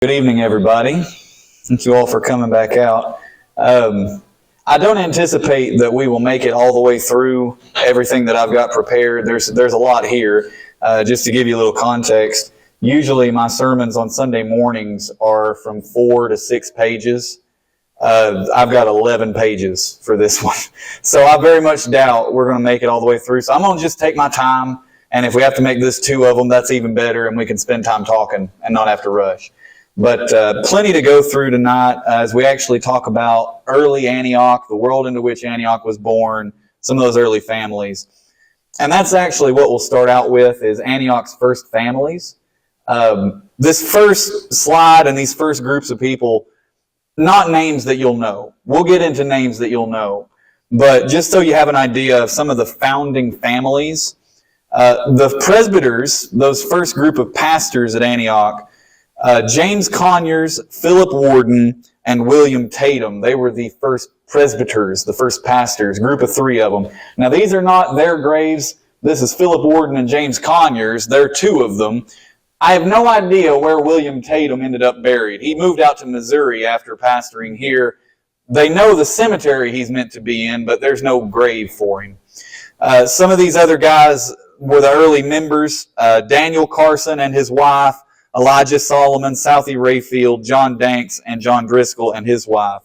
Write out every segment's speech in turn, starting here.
Good evening, everybody. Thank you all for coming back out. I don't anticipate that we will make it all the way through everything that I've got prepared. There's a lot here. Just to give you a little context, usually my sermons on Sunday mornings are from 4 to 6 pages. I've got 11 pages for this one. So I very much doubt we're going to make it all the way through. So I'm going to just take my time, and if we have to make this 2 of them, that's even better, and we can spend time talking and not have to rush. But plenty to go through tonight as we actually talk about early Antioch, the world into which Antioch was born, some of those early families. And that's actually what we'll start out with, is Antioch's first families. This first slide and these first groups of people, not names that you'll know. We'll get into names that you'll know. But just so you have an idea of some of the founding families, the presbyters, those first group of pastors at Antioch, James Conyers, Philip Warden, and William Tatum. They were the first presbyters, the first pastors, group of 3 of them. Now, these are not their graves. This is Philip Warden and James Conyers. There are 2 of them. I have no idea where William Tatum ended up buried. He moved out to Missouri after pastoring here. They know the cemetery he's meant to be in, but there's no grave for him. Some of these other guys were the early members. Daniel Carson and his wife, Elijah Solomon, Southie Rayfield, John Danks, and John Driscoll and his wife.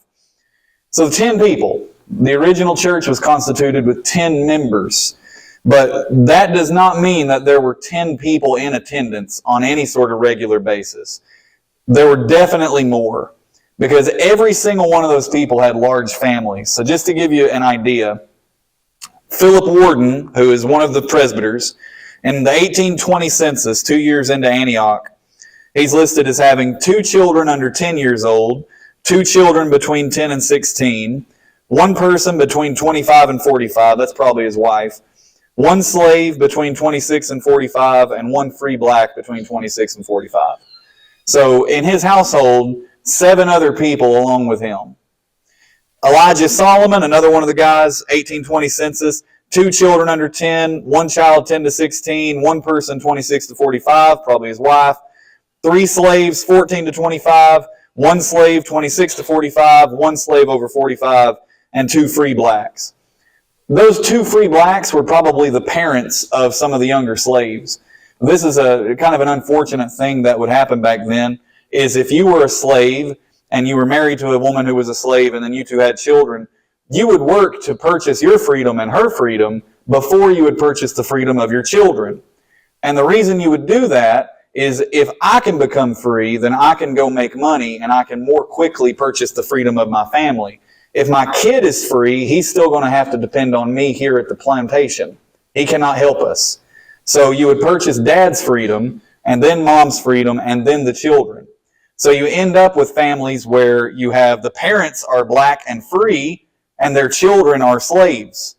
So 10 people. The original church was constituted with 10 members. But that does not mean that there were 10 people in attendance on any sort of regular basis. There were definitely more, because every single one of those people had large families. So just to give you an idea, Philip Warden, who is one of the presbyters, in the 1820 census, 2 years into Antioch, he's listed as having 2 children under 10 years old, 2 children between 10 and 16, 1 person between 25 and 45, that's probably his wife, 1 slave between 26 and 45, and 1 free black between 26 and 45. So in his household, 7 other people along with him. Elijah Solomon, another one of the guys, 1820 census, 2 children under 10, 1 child 10 to 16, 1 person 26 to 45, probably his wife, 3 slaves 14 to 25, 1 slave 26 to 45, 1 slave over 45, and 2 free blacks. Those 2 free blacks were probably the parents of some of the younger slaves. This is a kind of an unfortunate thing that would happen back then, is if you were a slave and you were married to a woman who was a slave and then you 2 had children, you would work to purchase your freedom and her freedom before you would purchase the freedom of your children. And the reason you would do that is, if I can become free, then I can go make money and I can more quickly purchase the freedom of my family. If my kid is free, he's still going to have to depend on me here at the plantation. He cannot help us. So you would purchase dad's freedom, and then mom's freedom, and then the children. So you end up with families where you have the parents are black and free, and their children are slaves.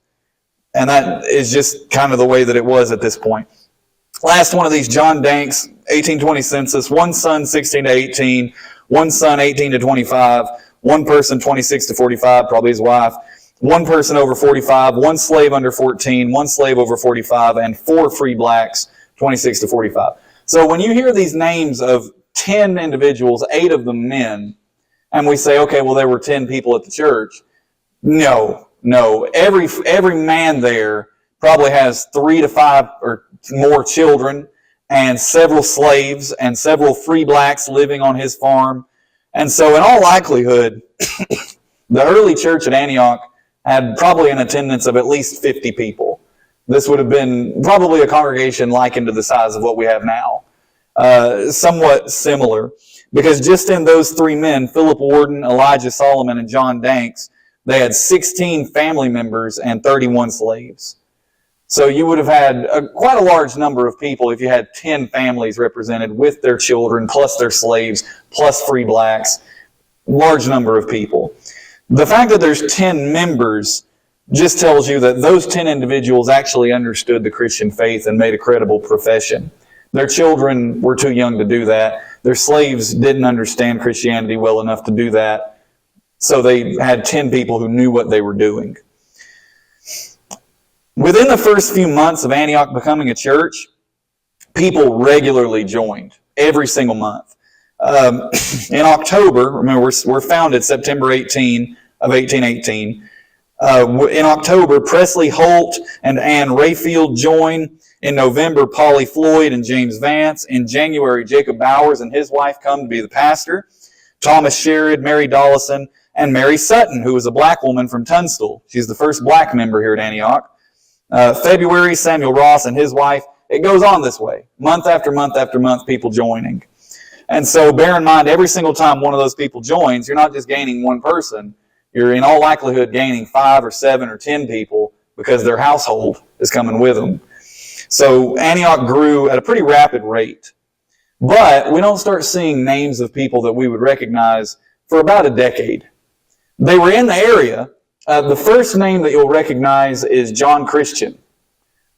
And that is just kind of the way that it was at this point. Last one of these, John Danks, 1820 census, 1 son 16 to 18, 1 son 18 to 25, 1 person 26 to 45, probably his wife, 1 person over 45, 1 slave under 14, 1 slave over 45, and 4 free blacks, 26 to 45. So when you hear these names of 10 individuals, 8 of them men, and we say, okay, well, there were 10 people at the church. No. Every man there probably has 3 to 5 or more children, and several slaves, and several free blacks living on his farm. And so in all likelihood, the early church at Antioch had probably an attendance of at least 50 people. This would have been probably a congregation likened to the size of what we have now. Somewhat similar, because just in those 3 men, Philip Warden, Elijah Solomon, and John Danks, they had 16 family members and 31 slaves. So you would have had quite a large number of people if you had 10 families represented with their children, plus their slaves, plus free blacks. Large number of people. The fact that there's 10 members just tells you that those 10 individuals actually understood the Christian faith and made a credible profession. Their children were too young to do that. Their slaves didn't understand Christianity well enough to do that. So they had 10 people who knew what they were doing. Within the first few months of Antioch becoming a church, people regularly joined every single month. In October, remember we're founded September 18 of 1818. In October, Presley Holt and Ann Rayfield join. In November, Polly Floyd and James Vance. In January, Jacob Bowers and his wife come to be the pastor. Thomas Sherrod, Mary Dollison, and Mary Sutton, who was a black woman from Tunstall. She's the first black member here at Antioch. February, Samuel Ross and his wife. It goes on this way. Month after month after month, people joining. And so bear in mind, every single time one of those people joins, you're not just gaining one person. You're in all likelihood gaining 5 or 7 or 10 people because their household is coming with them. So Antioch grew at a pretty rapid rate. But we don't start seeing names of people that we would recognize for about a decade. They were in the area. The first name that you'll recognize is John Christian.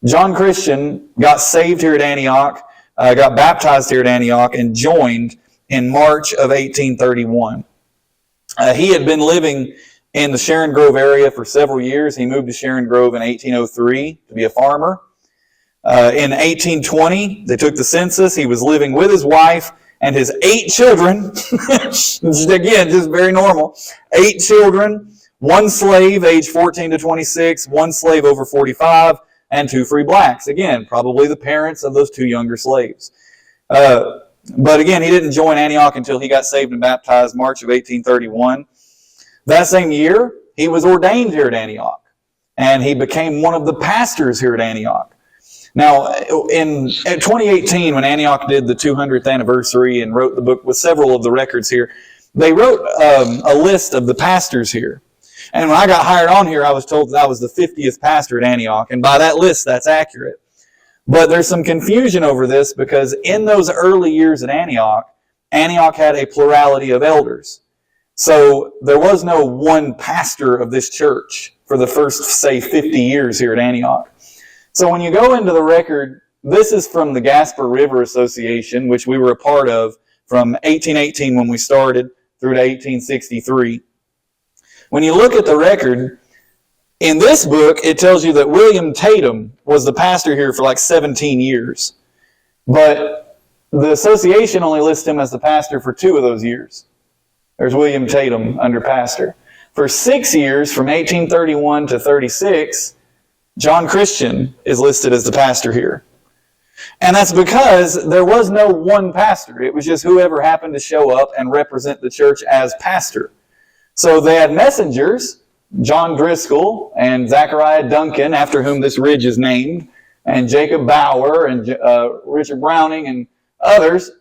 John Christian got saved here at Antioch, got baptized here at Antioch, and joined in March of 1831. He had been living in the Sharon Grove area for several years. He moved to Sharon Grove in 1803 to be a farmer. In 1820, they took the census. He was living with his wife and his 8 children. Again, just very normal. 8 children, 1 slave age 14 to 26, 1 slave over 45, and 2 free blacks. Again, probably the parents of those 2 younger slaves. But again, he didn't join Antioch until he got saved and baptized March of 1831. That same year, he was ordained here at Antioch, and he became one of the pastors here at Antioch. Now, in 2018, when Antioch did the 200th anniversary and wrote the book with several of the records here, they wrote a list of the pastors here. And when I got hired on here, I was told that I was the 50th pastor at Antioch, and by that list, that's accurate. But there's some confusion over this because in those early years at Antioch, Antioch had a plurality of elders. So there was no one pastor of this church for the first, say, 50 years here at Antioch. So when you go into the record, this is from the Gasper River Association, which we were a part of from 1818 when we started through to 1863. When you look at the record, in this book, it tells you that William Tatum was the pastor here for like 17 years. But the association only lists him as the pastor for 2 of those years. There's William Tatum under pastor. For 6 years, from 1831 to 36, John Christian is listed as the pastor here. And that's because there was no one pastor. It was just whoever happened to show up and represent the church as pastor. So they had messengers, John Driscoll and Zachariah Duncan, after whom this ridge is named, and Jacob Bauer and Richard Browning and others.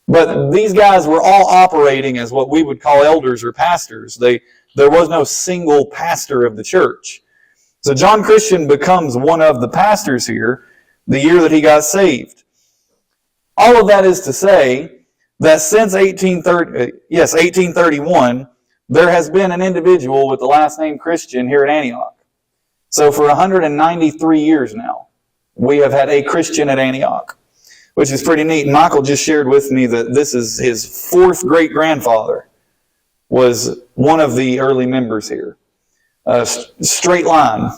But these guys were all operating as what we would call elders or pastors. There was no single pastor of the church. So John Christian becomes one of the pastors here the year that he got saved. All of that is to say that since 1831, there has been an individual with the last name Christian here at Antioch. So for 193 years now, we have had a Christian at Antioch, which is pretty neat. Michael just shared with me that this is his 4th great-grandfather was one of the early members here. Straight line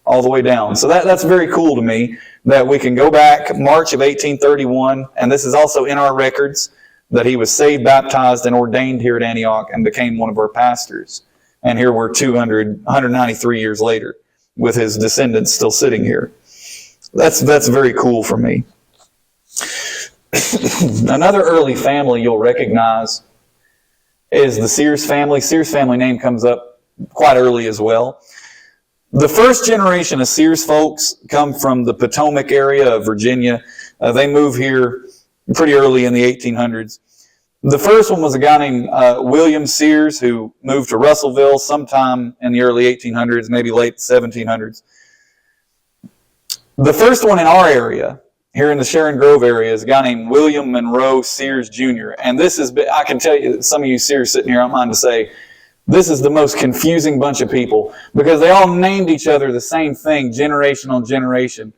all the way down. So that's very cool to me that we can go back March of 1831, and this is also in our records, that he was saved, baptized, and ordained here at Antioch and became one of our pastors. And here we're 193 years later with his descendants still sitting here. That's very cool for me. Another early family you'll recognize is the Sears family. Sears family name comes up quite early as well. The first generation of Sears folks come from the Potomac area of Virginia. They move here pretty early in the 1800s. The first one was a guy named William Sears who moved to Russellville sometime in the early 1800s, maybe late 1700s. The first one in our area, here in the Sharon Grove area, is a guy named William Monroe Sears Jr. And this is, I can tell you, some of you Sears sitting here, I don't mind to say, this is the most confusing bunch of people because they all named each other the same thing, generation on generation.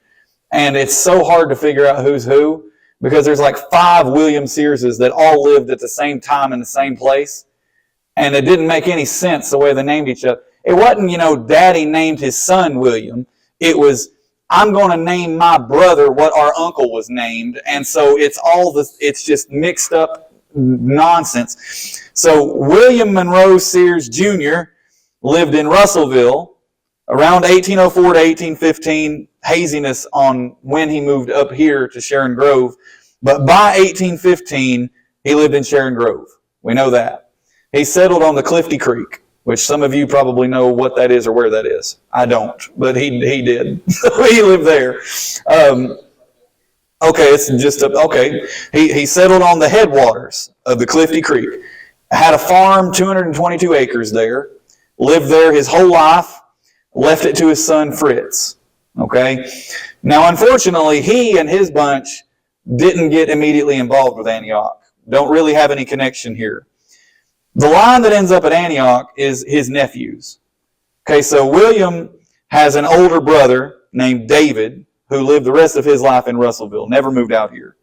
And it's so hard to figure out who's who because there's like 5 William Searses that all lived at the same time in the same place. And it didn't make any sense the way they named each other. It wasn't, Daddy named his son William. It was I'm going to name my brother what our uncle was named. And so it's just mixed up nonsense. So William Monroe Sears Jr. lived in Russellville around 1804 to 1815. Haziness on when he moved up here to Sharon Grove. But by 1815, he lived in Sharon Grove. We know that. He settled on the Clifty Creek, which some of you probably know what that is or where that is. I don't, but he did. He lived there. He settled on the headwaters of the Clifty Creek. Had a farm, 222 acres there. Lived there his whole life. Left it to his son Fritz. Okay? Now, unfortunately, he and his bunch didn't get immediately involved with Antioch. Don't really have any connection here. The line that ends up at Antioch is his nephews. Okay, so William has an older brother named David who lived the rest of his life in Russellville, never moved out here.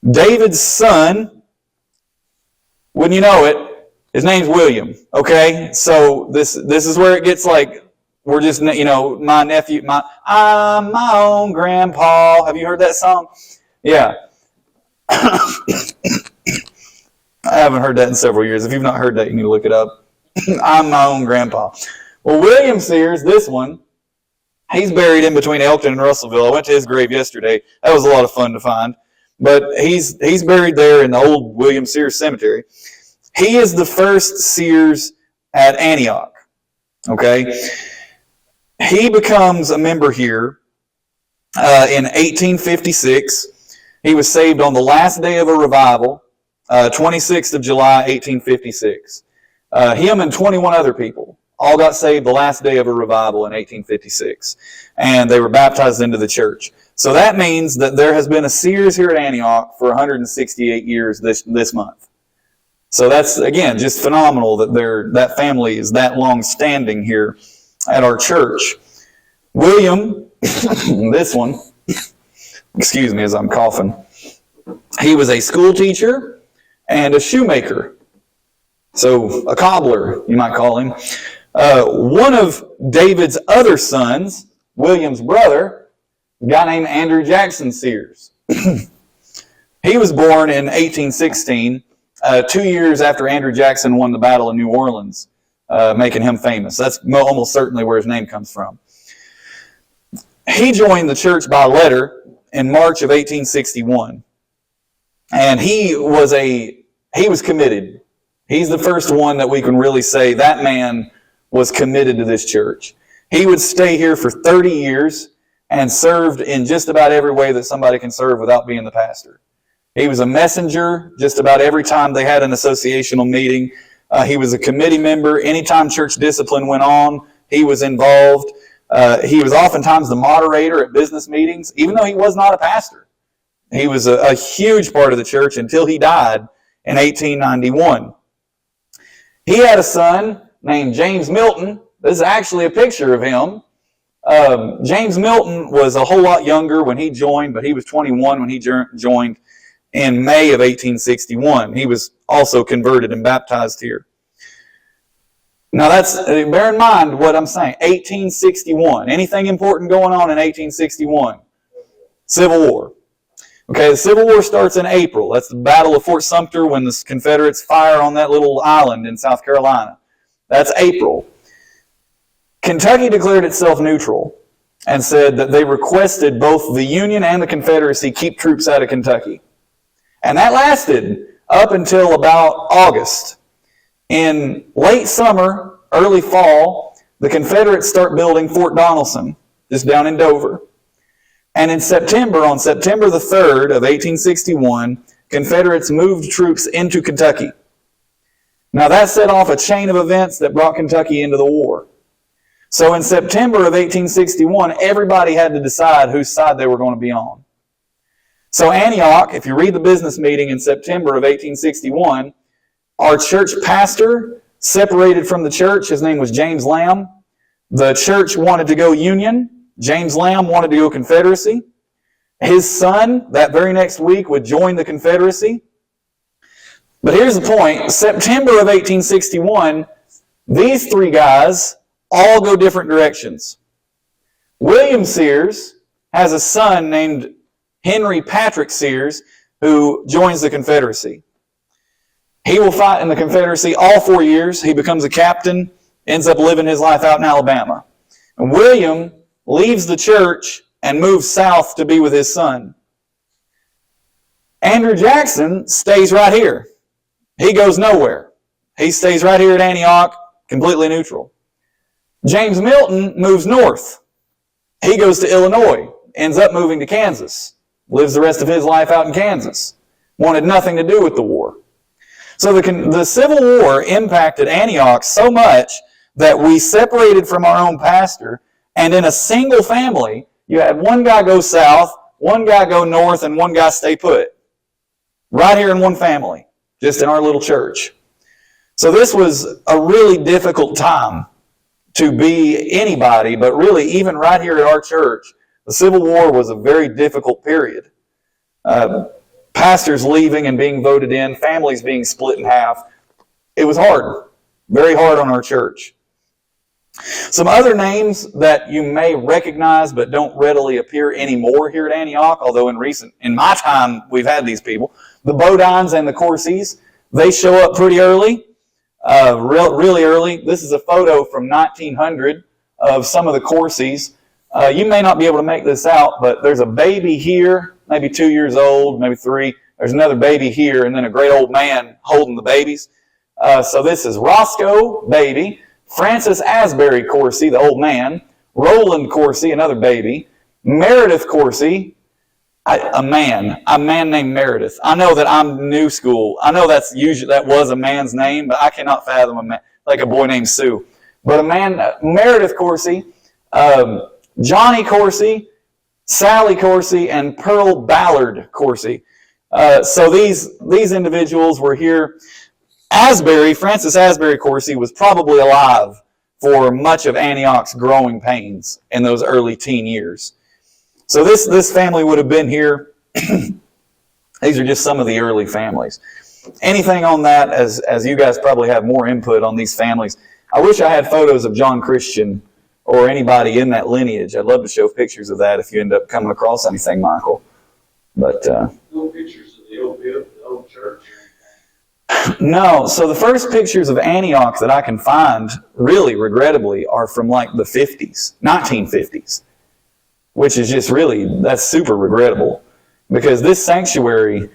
David's son, wouldn't you know it, his name's William. Okay, so this is where it gets like, we're just, my nephew, I'm my own grandpa. Have you heard that song? Yeah. I haven't heard that in several years. If you've not heard that, you need to look it up. I'm my own grandpa. Well, William Sears, this one, he's buried in between Elkton and Russellville. I went to his grave yesterday. That was a lot of fun to find. But he's buried there in the old William Sears Cemetery. He is the first Sears at Antioch. Okay? He becomes a member here in 1856. He was saved on the last day of a revival, 26th of July, 1856. Him and 21 other people all got saved the last day of a revival in 1856. And they were baptized into the church. So that means that there has been a Sears here at Antioch for 168 years this month. So that's, again, just phenomenal that that family is that long standing here at our church. William, this one, excuse me as I'm coughing, he was a school teacher and a shoemaker. So a cobbler, you might call him. One of David's other sons, William's brother, a guy named Andrew Jackson Sears. He was born in 1816, 2 years after Andrew Jackson won the Battle of New Orleans, making him famous. That's almost certainly where his name comes from. He joined the church by letter in March of 1861. And he was committed. He's the first one that we can really say that man was committed to this church. He would stay here for 30 years and served in just about every way that somebody can serve without being the pastor. He was a messenger just about every time they had an associational meeting. He was a committee member. Anytime church discipline went on, he was involved. He was oftentimes the moderator at business meetings, even though he was not a pastor. He was a huge part of the church until he died in 1891. He had a son named James Milton. This is actually a picture of him. James Milton was a whole lot younger when he joined, but he was 21 when he joined in May of 1861. He was also converted and baptized here. Now bear in mind what I'm saying, 1861. Anything important going on in 1861? Civil War. Okay, the Civil War starts in April. That's the Battle of Fort Sumter when the Confederates fire on that little island in South Carolina. That's April. Kentucky declared itself neutral and said that they requested both the Union and the Confederacy keep troops out of Kentucky. And that lasted up until about August. In late summer, early fall, the Confederates start building Fort Donelson, just down in Dover. And in September, on September the 3rd of 1861, Confederates moved troops into Kentucky. Now that set off a chain of events that brought Kentucky into the war. So in September of 1861, everybody had to decide whose side they were going to be on. So Antioch, if you read the business meeting in September of 1861, our church pastor separated from the church. His name was James Lamb. The church wanted to go Union. James Lamb wanted to go Confederacy. His son, that very next week, would join the Confederacy. But here's the point. September of 1861, these three guys all go different directions. William Sears has a son named Henry Patrick Sears who joins the Confederacy. He will fight in the Confederacy all 4 years. He becomes a captain, ends up living his life out in Alabama. And William leaves the church and moves south to be with his son. Andrew Jackson stays right here. He goes nowhere. He stays right here at Antioch, completely neutral. James Milton moves north. He goes to Illinois, ends up moving to Kansas, lives the rest of his life out in Kansas. Wanted nothing to do with the war. So the Civil War impacted Antioch so much that we separated from our own pastor, and in a single family, you had one guy go south, one guy go north, and one guy stay put. Right here in one family, just in our little church. So this was a really difficult time to be anybody, but really even right here at our church, the Civil War was a very difficult period. Pastors leaving and being voted in, families being split in half. It was hard, very hard on our church. Some other names that you may recognize but don't readily appear anymore here at Antioch, although in my time we've had these people. The Bodines and the Corseys, they show up pretty early, really early. This is a photo from 1900 of some of the Corseys. You may not be able to make this out, but there's a baby here, maybe 2 years old, maybe 3. There's another baby here, and then a great old man holding the babies. So this is Roscoe, baby. Francis Asbury Corsey, the old man. Roland Corsey, another baby. Meredith Corsey, a man named Meredith. I know that I'm new school. I know that was a man's name, but I cannot fathom a man, like a boy named Sue. But a man, Meredith Corsey, Johnny Corsey, Sally Corsey, and Pearl Ballard Corsey. So these individuals were here. Francis Asbury Corsey was probably alive for much of Antioch's growing pains in those early teen years. So this family would have been here. These are just some of the early families. Anything on that, as you guys probably have more input on these families. I wish I had photos of John Christian or anybody in that lineage. I'd love to show pictures of that if you end up coming across anything, Michael. But no pictures of the old church. No, so the first pictures of Antioch that I can find, really regrettably, are from like the 50s, 1950s, which is just really, that's super regrettable. Because this sanctuary,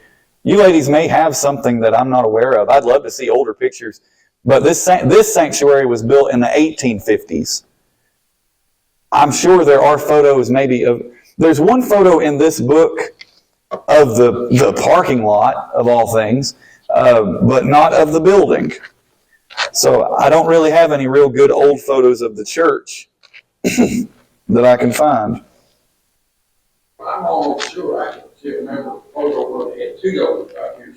you ladies may have something that I'm not aware of. I'd love to see older pictures. But this sanctuary was built in the 1850s. I'm sure there are photos maybe of, there's one photo in this book of the parking lot, of all things, but not of the building. So I don't really have any real good old photos of the church that I can find. I'm almost sure I can still remember a photo where they had 2 doors out here.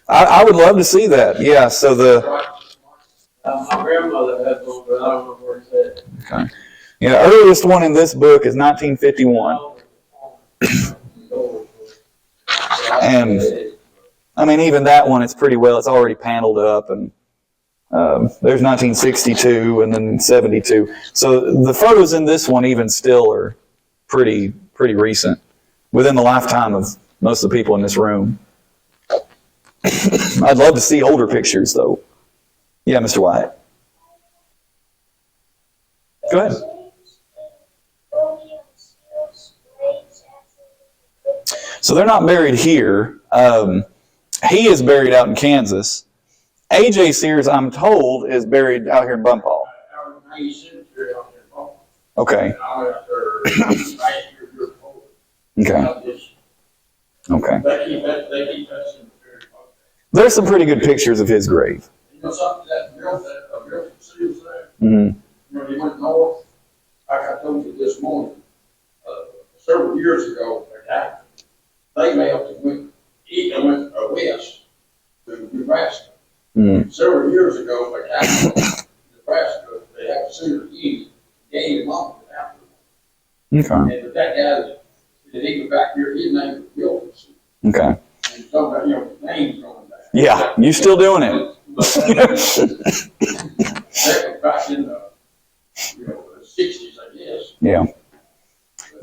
I would love to see that. Yeah, so my grandmother had one, but I don't know where it's at. Okay. Yeah, the earliest one in this book is 1951. And I mean, even that one, it's pretty well, it's already paneled up, and there's 1962 and then 72. So the photos in this one even still are pretty recent, within the lifetime of most of the people in this room. I'd love to see older pictures, though. Yeah, Mr. Wyatt. Go ahead. So they're not buried here. He is buried out in Kansas. A.J. Sears, I'm told, is buried out here in Bumpaw. Okay. Okay. There's some pretty good pictures of his grave. You know something, that real Sears there? Mm-hmm. You know, he went north, like I told you this morning, several years ago, they mailed it went west to Nebraska. Mm-hmm. Several years ago, Nebraska, they have a Sears East, gave him up after. Okay. And that guy that he was back here, his name was Gilbert. Okay. And somebody, you know, his name's going back. Yeah, you still doing it. But that was back in the 60s, I guess. Yeah.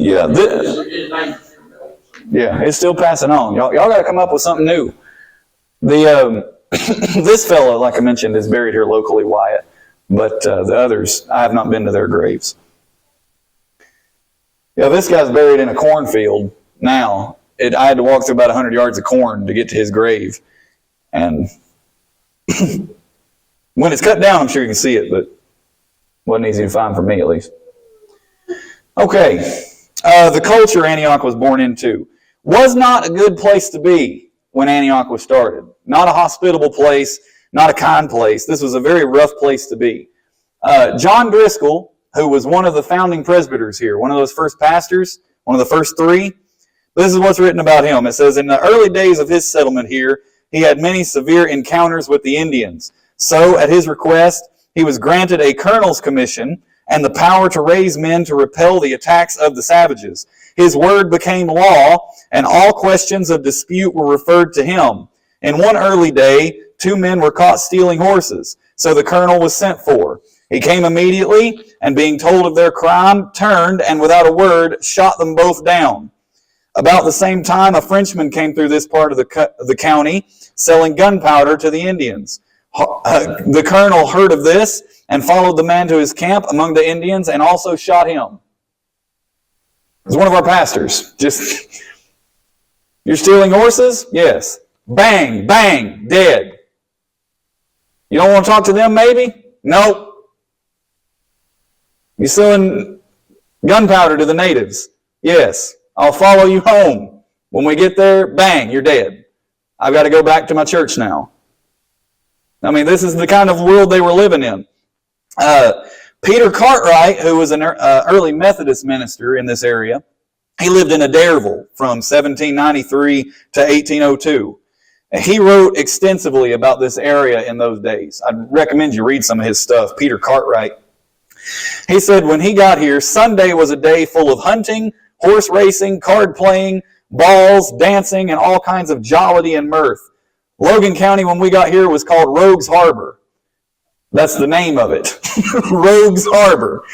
Yeah, His name. yeah, it's still passing on. Y'all got to come up with something new. The this fellow, like I mentioned, is buried here locally, Wyatt. But the others, I have not been to their graves. Yeah, this guy's buried in a cornfield now. I had to walk through about 100 yards of corn to get to his grave. And when it's cut down, I'm sure you can see it, but it wasn't easy to find for me, at least. Okay, the culture Antioch was born into was not a good place to be when Antioch was started. Not a hospitable place, not a kind place. This was a very rough place to be. John Driscoll, who was one of the founding presbyters here, one of those first pastors, one of the first three, this is what's written about him. It says, in the early days of his settlement here, he had many severe encounters with the Indians. So, at his request, he was granted a colonel's commission and the power to raise men to repel the attacks of the savages. His word became law, and all questions of dispute were referred to him. In one early day, 2 men were caught stealing horses, so the colonel was sent for. He came immediately, and being told of their crime, turned, and without a word, shot them both down. About the same time, a Frenchman came through this part of the county, selling gunpowder to the Indians. The colonel heard of this, and followed the man to his camp among the Indians, and also shot him. It was one of our pastors. Just, you're stealing horses? Yes. Bang, bang, dead. You don't want to talk to them, maybe? Nope. You selling gunpowder to the natives? Yes. I'll follow you home. When we get there, bang, you're dead. I've got to go back to my church now. I mean, this is the kind of world they were living in. Peter Cartwright, who was an early Methodist minister in this area, he lived in Adairsville from 1793 to 1802. He wrote extensively about this area in those days. I'd recommend you read some of his stuff. Peter Cartwright. He said when he got here, Sunday was a day full of hunting, horse racing, card playing, balls, dancing, and all kinds of jollity and mirth. Logan County, when we got here, was called Rogues Harbor. That's the name of it. Rogues Harbor.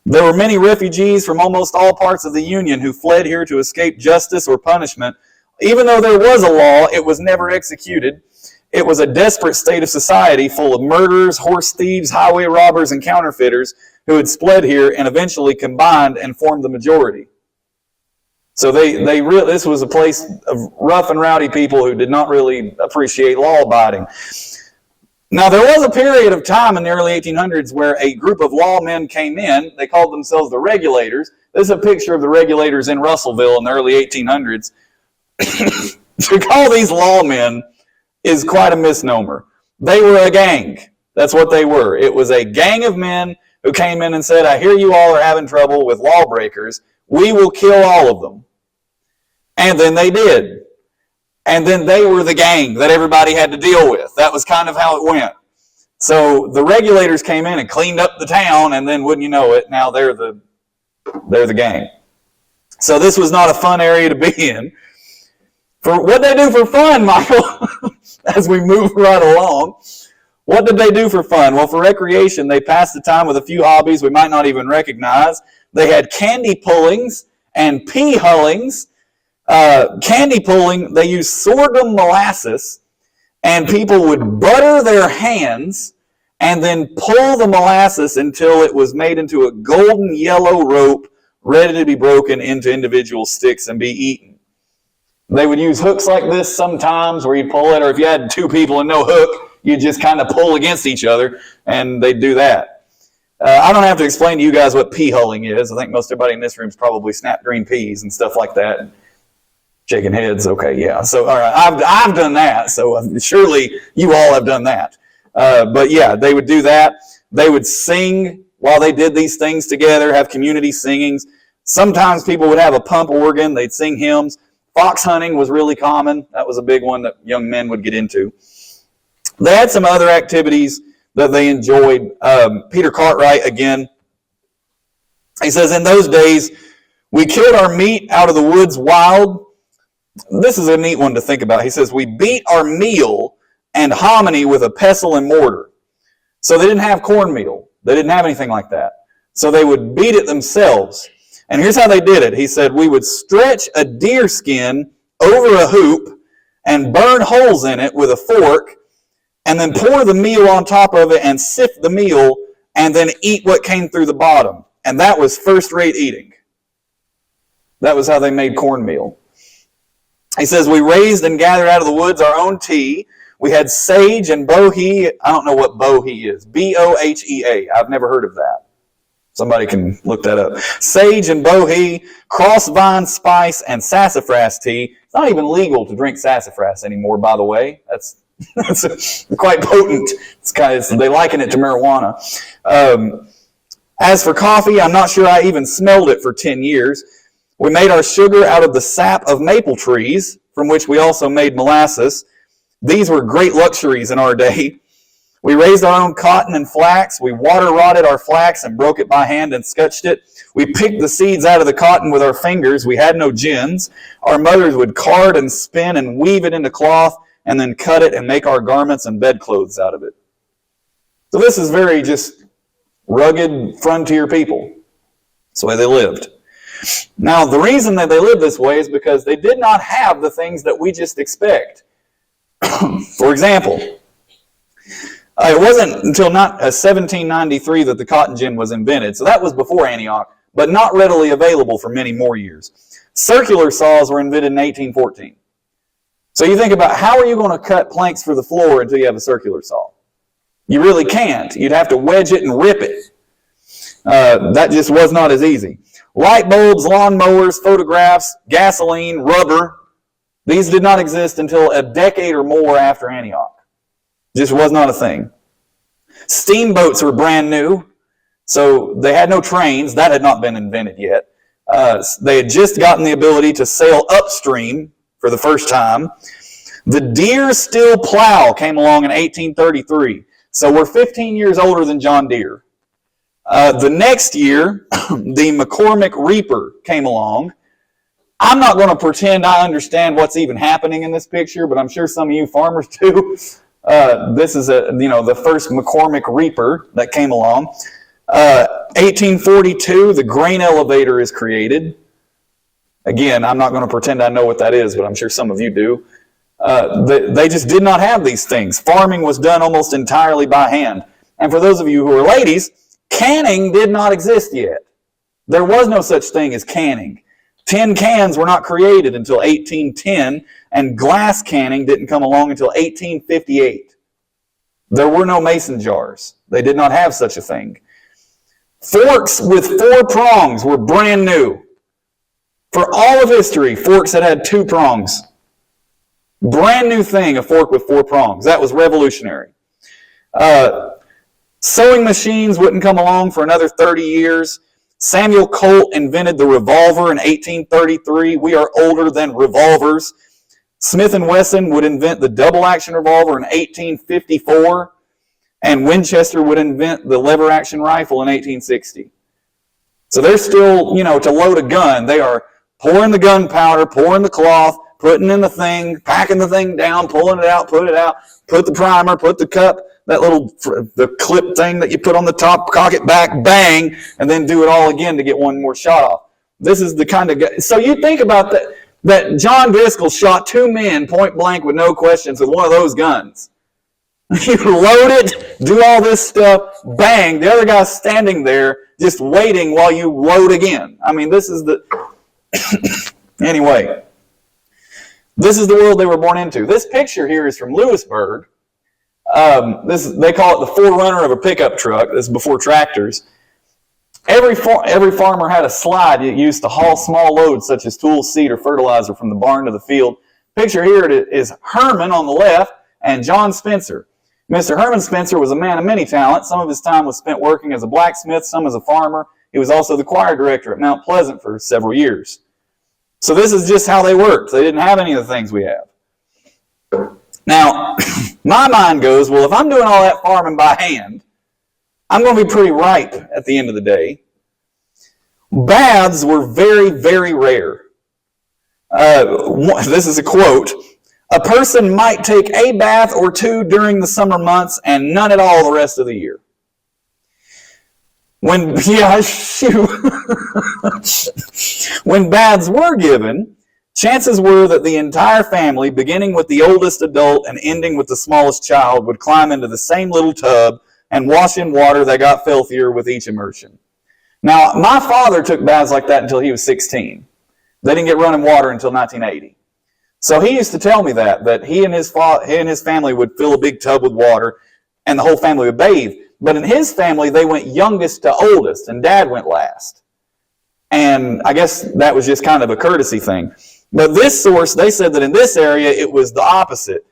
There were many refugees from almost all parts of the Union who fled here to escape justice or punishment. Even though there was a law, it was never executed. It was a desperate state of society full of murderers, horse thieves, highway robbers, and counterfeiters who had fled here and eventually combined and formed the majority. So this was a place of rough and rowdy people who did not really appreciate law abiding. Now, there was a period of time in the early 1800s where a group of lawmen came in. They called themselves the Regulators. This is a picture of the Regulators in Russellville in the early 1800s. To call these lawmen is quite a misnomer. They were a gang. That's what they were. It was a gang of men who came in and said, I hear you all are having trouble with lawbreakers. We will kill all of them. And then they did. And then they were the gang that everybody had to deal with. That was kind of how it went. So the Regulators came in and cleaned up the town, and then wouldn't you know it, now they're the gang. So this was not a fun area to be in. For what they do for fun, Michael, as we move right along, what did they do for fun? Well, for recreation, they passed the time with a few hobbies we might not even recognize. They had candy pullings and pea hullings. Candy pulling, they used sorghum molasses, and people would butter their hands and then pull the molasses until it was made into a golden yellow rope ready to be broken into individual sticks and be eaten. They would use hooks like this sometimes where you pull it, or if you had 2 people and no hook, you just kind of pull against each other, and they'd do that. I don't have to explain to you guys what pea hulling is. I think most everybody in this room has probably snapped green peas and stuff like that. Shaking heads, okay, yeah. So, all right, I've done that, so surely you all have done that. But yeah, they would do that. They would sing while they did these things together, have community singings. Sometimes people would have a pump organ. They'd sing hymns. Fox hunting was really common. That was a big one that young men would get into. They had some other activities that they enjoyed. Peter Cartwright, again, he says, in those days, we killed our meat out of the woods wild. This is a neat one to think about. He says, we beat our meal and hominy with a pestle and mortar. So they didn't have cornmeal. They didn't have anything like that. So they would beat it themselves. And here's how they did it. He said, we would stretch a deer skin over a hoop and burn holes in it with a fork, and then pour the meal on top of it and sift the meal, and then eat what came through the bottom. And that was first-rate eating. That was how they made cornmeal. He says, we raised and gathered out of the woods our own tea. We had sage and bohea. I don't know what bohea is. B-O-H-E-A. I've never heard of that. Somebody can look that up. Sage and bohea, crossvine spice, and sassafras tea. It's not even legal to drink sassafras anymore, by the way. That's quite potent. They liken it to marijuana. As for coffee, I'm not sure I even smelled it for 10 years. We made our sugar out of the sap of maple trees, from which we also made molasses. These were great luxuries in our day. We raised our own cotton and flax. We water rotted our flax and broke it by hand and scutched it. We picked the seeds out of the cotton with our fingers. We had no gins. Our mothers would card and spin and weave it into cloth and then cut it and make our garments and bedclothes out of it. So this is very just rugged frontier people. That's the way they lived. Now, the reason that they lived this way is because they did not have the things that we just expect. For example, it wasn't until 1793 that the cotton gin was invented. So that was before Antioch, but not readily available for many more years. Circular saws were invented in 1814. So you think about, how are you going to cut planks for the floor until you have a circular saw? You really can't. You'd have to wedge it and rip it. That just was not as easy. Light bulbs, lawn mowers, photographs, gasoline, rubber, these did not exist until a decade or more after Antioch. Just was not a thing. Steamboats were brand new, so they had no trains. That had not been invented yet. They had just gotten the ability to sail upstream for the first time. The Deere steel plow came along in 1833, so we're 15 years older than John Deere. The next year, the McCormick Reaper came along. I'm not going to pretend I understand what's even happening in this picture, but I'm sure some of you farmers do. This is the first McCormick Reaper that came along. 1842, the grain elevator is created. Again, I'm not going to pretend I know what that is, but I'm sure some of you do. They just did not have these things. Farming was done almost entirely by hand. And for those of you who are ladies, canning did not exist yet. There was no such thing as canning. Tin cans were not created until 1810, and glass canning didn't come along until 1858. There were no mason jars. They did not have such a thing. Forks with 4 prongs were brand new. For all of history, forks had 2 prongs. Brand new thing, a fork with 4 prongs. That was revolutionary. Sewing machines wouldn't come along for another 30 years. Samuel Colt invented the revolver in 1833. We are older than revolvers. Smith & Wesson would invent the double-action revolver in 1854. And Winchester would invent the lever-action rifle in 1860. So they're still, to load a gun, they are pouring the gunpowder, pouring the cloth, putting in the thing, packing the thing down, pulling it out, put the primer, put the cup, the clip thing that you put on the top, cock it back, bang, and then do it all again to get one more shot off. This is the kind of guy. So you think about that John Driscoll shot 2 men point blank with no questions with one of those guns. You load it, do all this stuff, bang, the other guy's standing there just waiting while you load again. I mean, this is the... Anyway, this is the world they were born into. This picture here is from Lewisburg. They call it the forerunner of a pickup truck. This is before tractors. Every farmer had a slide it used to haul small loads such as tools, seed, or fertilizer from the barn to the field. Picture here is Herman on the left and John Spencer. Mr. Herman Spencer was a man of many talents. Some of his time was spent working as a blacksmith, some as a farmer. He was also the choir director at Mount Pleasant for several years. So this is just how they worked. They didn't have any of the things we have. Now, my mind goes, well, if I'm doing all that farming by hand, I'm going to be pretty ripe at the end of the day. Baths were very, very rare. This is a quote. A person might take a bath or 2 during the summer months and none at all the rest of the year. Yeah, shoot. When baths were given, chances were that the entire family, beginning with the oldest adult and ending with the smallest child, would climb into the same little tub and wash in water that got filthier with each immersion. Now, my father took baths like that until he was 16. They didn't get running water until 1980. So he used to tell me that he and his family would fill a big tub with water, and the whole family would bathe. But in his family, they went youngest to oldest, and Dad went last. And I guess that was just kind of a courtesy thing. But this source, they said that in this area, it was the opposite.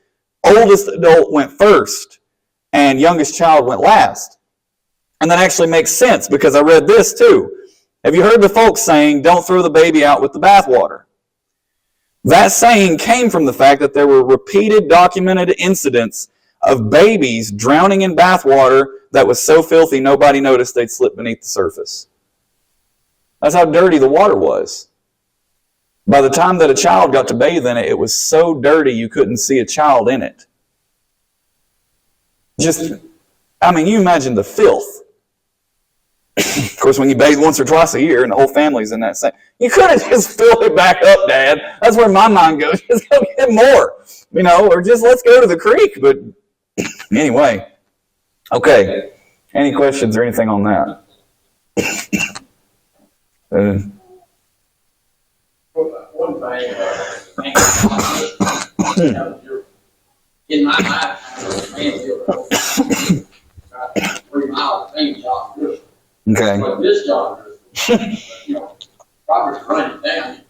Oldest adult went first, and youngest child went last. And that actually makes sense, because I read this too. Have you heard the folks saying, don't throw the baby out with the bathwater? That saying came from the fact that there were repeated documented incidents of babies drowning in bathwater that was so filthy nobody noticed they'd slip beneath the surface. That's how dirty the water was. By the time that a child got to bathe in it, it was so dirty you couldn't see a child in it. You imagine the filth. Of course, when you bathe once or twice a year and the whole family's in that same, you could have just filled it back up, Dad. That's where my mind goes. Just go get more, or just let's go to the creek. But anyway, okay. Any questions or anything on that? One thing, in my lifetime, 3 miles of Antioch. Okay. But this job, Robert's running down.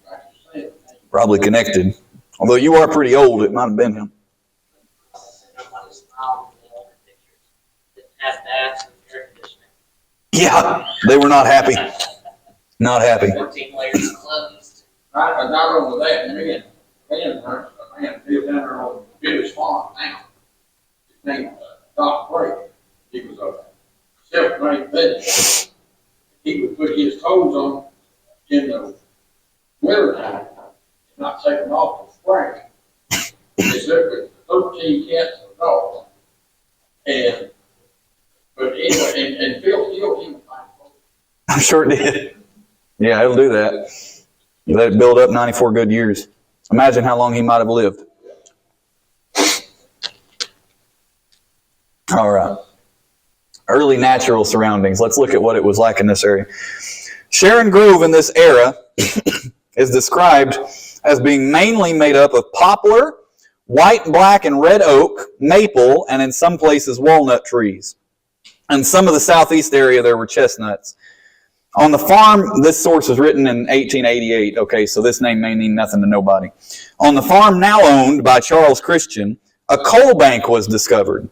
Probably connected. Although you are pretty old, it might have been him. Yeah, they were not happy. Not happy. 14 layers closed. Not only that, a man lives down there on Billy's farm now. His name was Doc Brady. He was a self-made vegetable. He would put his toes on in the wintertime and not take them off till spring. He lived with 13 cats and dogs. But anyway, and Phil still came to find folks. I'm sure it did. Yeah, it'll do that. You let it build up 94 good years. Imagine how long he might have lived. All right. Early natural surroundings. Let's look at what it was like in this area. Sharon Grove in this era is described as being mainly made up of poplar, white, black, and red oak, maple, and in some places walnut trees. In some of the southeast area there were chestnuts. On the farm, this source was written in 1888. Okay, so this name may mean nothing to nobody. On the farm now owned by Charles Christian, a coal bank was discovered.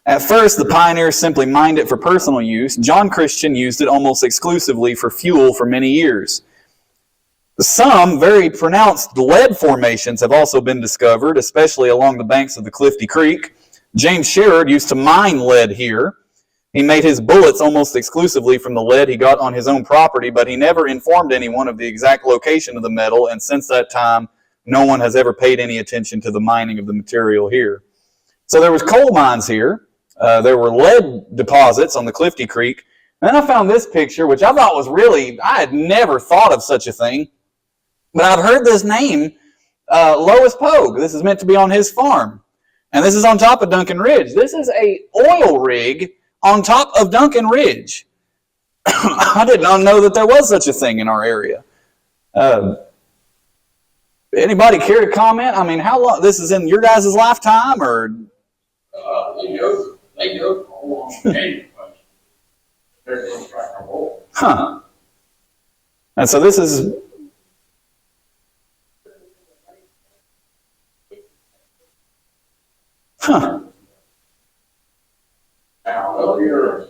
At first, the pioneers simply mined it for personal use. John Christian used it almost exclusively for fuel for many years. Some very pronounced lead formations have also been discovered, especially along the banks of the Clifty Creek. James Sherrard used to mine lead here. He made his bullets almost exclusively from the lead he got on his own property, but he never informed anyone of the exact location of the metal, and since that time, no one has ever paid any attention to the mining of the material here. So there was coal mines here. There were lead deposits on the Clifty Creek. And then I found this picture, which I thought was really, I had never thought of such a thing. But I've heard this name, Lois Pogue. This is meant to be on his farm. And this is on top of Duncan Ridge. This is a oil rig on top of Duncan Ridge. I did not know that there was such a thing in our area. Anybody care to comment? I mean, how long, this is in your guys' lifetime, or? They go for a long time. Huh. And so this is... Huh. Now, up here,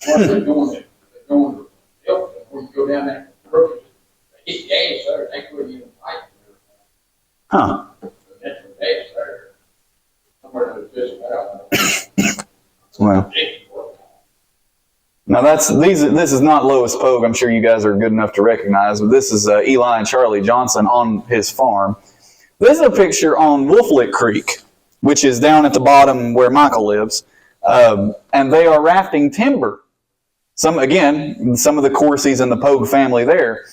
what they're doing, they're going to help them when you go down there. They get gas there, they couldn't even fight. Huh. That's what gas there. Somewhere to visit out. Well. Now this is not Lois Pogue. I'm sure you guys are good enough to recognize, but this is Eli and Charlie Johnson on his farm. This is a picture on Wolflick Creek, which is down at the bottom where Michael lives, and they are rafting timber. some of the Corsies and the Pogue family there.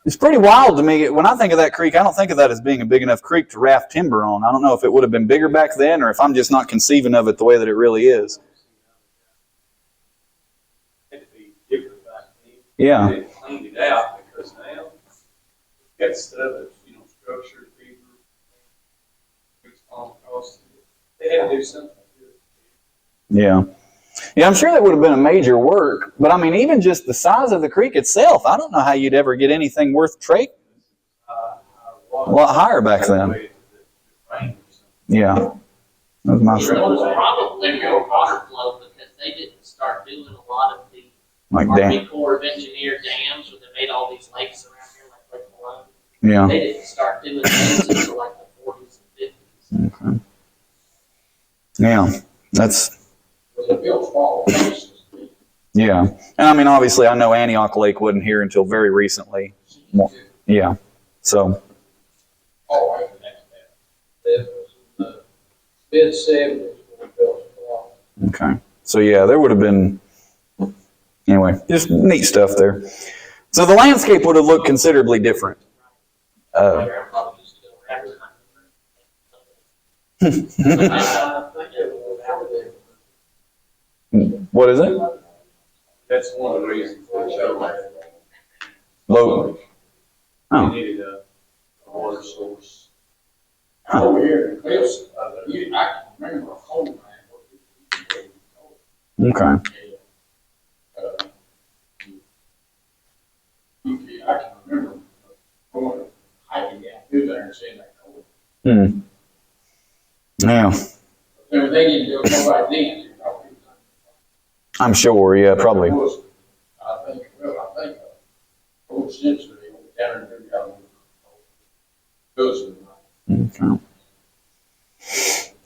It's pretty wild to me. When I think of that creek, I don't think of that as being a big enough creek to raft timber on. I don't know if it would have been bigger back then or if I'm just not conceiving of it the way that it really is. Yeah. They cleaned it out because now you've got stuff that's, structured, people, on cost. They had to do something. Yeah. Yeah, I'm sure that would have been a major work, but I mean, even just the size of the creek itself, I don't know how you'd ever get anything worth trading. A lot higher back then. Yeah. That was my It was probably more water flow because they didn't start doing a lot of the Army Corps of Engineer dams where they made all these lakes around here, like Lake Malone. Yeah. They didn't start doing those until like the 40s and 50s. Okay. Yeah, that's. Yeah, and I mean, obviously, I know Antioch Lake wasn't here until very recently. Yeah, so. Oh, right, it was in the mid-70s when we built it. Okay, so yeah, there would have been, anyway, just neat stuff there. So the landscape would have looked considerably different. What is it? That's one of the reasons for the show. Low. They Oh. needed a water source. Over here in Cliffs, I can remember a home man. Okay. I can remember going hiking down through there and seeing that cold. Yeah. They didn't do it nobody then. I'm sure. Yeah, probably. I think, old Simpson, they went down and moved out of Okay.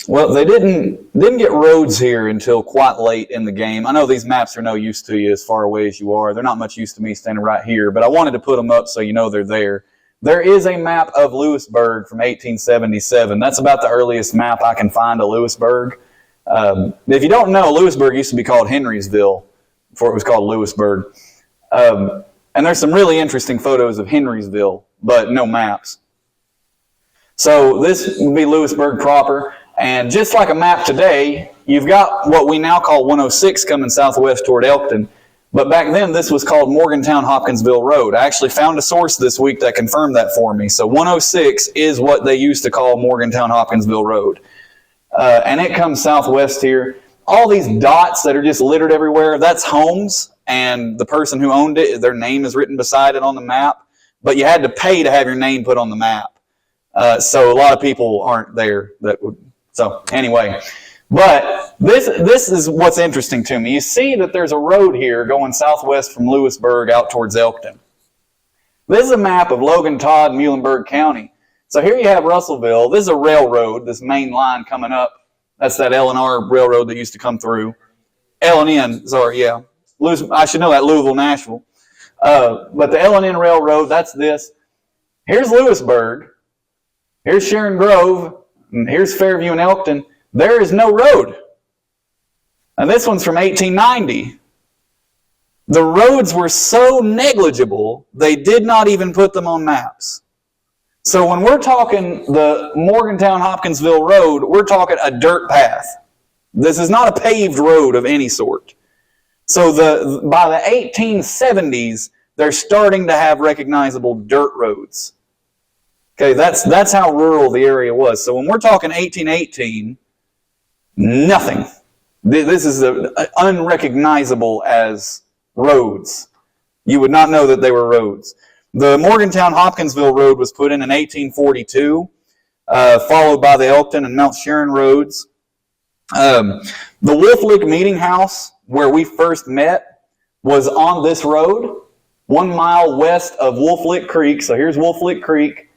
Well, they didn't get roads here until quite late in the game. I know these maps are no use to you as far away as you are. They're not much use to me standing right here, but I wanted to put them up so you know they're there. There is a map of Lewisburg from 1877. That's about the earliest map I can find of Lewisburg. If you don't know, Lewisburg used to be called Henrysville before it was called Lewisburg. And there's some really interesting photos of Henrysville, but no maps. So this would be Lewisburg proper. And just like a map today, you've got what we now call 106 coming southwest toward Elkton. But back then, this was called Morgantown-Hopkinsville Road. I actually found a source this week that confirmed that for me. So 106 is what they used to call Morgantown-Hopkinsville Road. And it comes southwest here. All these dots that are just littered everywhere, that's homes. And the person who owned it, their name is written beside it on the map. But you had to pay to have your name put on the map. So a lot of people aren't there that would. So anyway, but this is what's interesting to me. You see that there's a road here going southwest from Lewisburg out towards Elkton. This is a map of Logan, Todd, and Muhlenberg County. So here you have Russellville. This is a railroad, this main line coming up. That's that L&R railroad that used to come through. L&N, sorry, yeah. I should know that, Louisville, Nashville. But the L&N railroad, that's this. Here's Lewisburg. Here's Sharon Grove. And here's Fairview and Elkton. There is no road. And this one's from 1890. The roads were so negligible, they did not even put them on maps. So when we're talking the Morgantown-Hopkinsville Road, we're talking a dirt path. This is not a paved road of any sort. So by the 1870s, they're starting to have recognizable dirt roads. Okay, that's how rural the area was. So when we're talking 1818, nothing. This is unrecognizable as roads. You would not know that they were roads. The Morgantown-Hopkinsville Road was put in 1842, followed by the Elkton and Mount Sharon roads. The Wolf Lick Meeting House, where we first met, was on this road, 1 mile west of Wolf Lick Creek. So here's Wolf Lick Creek,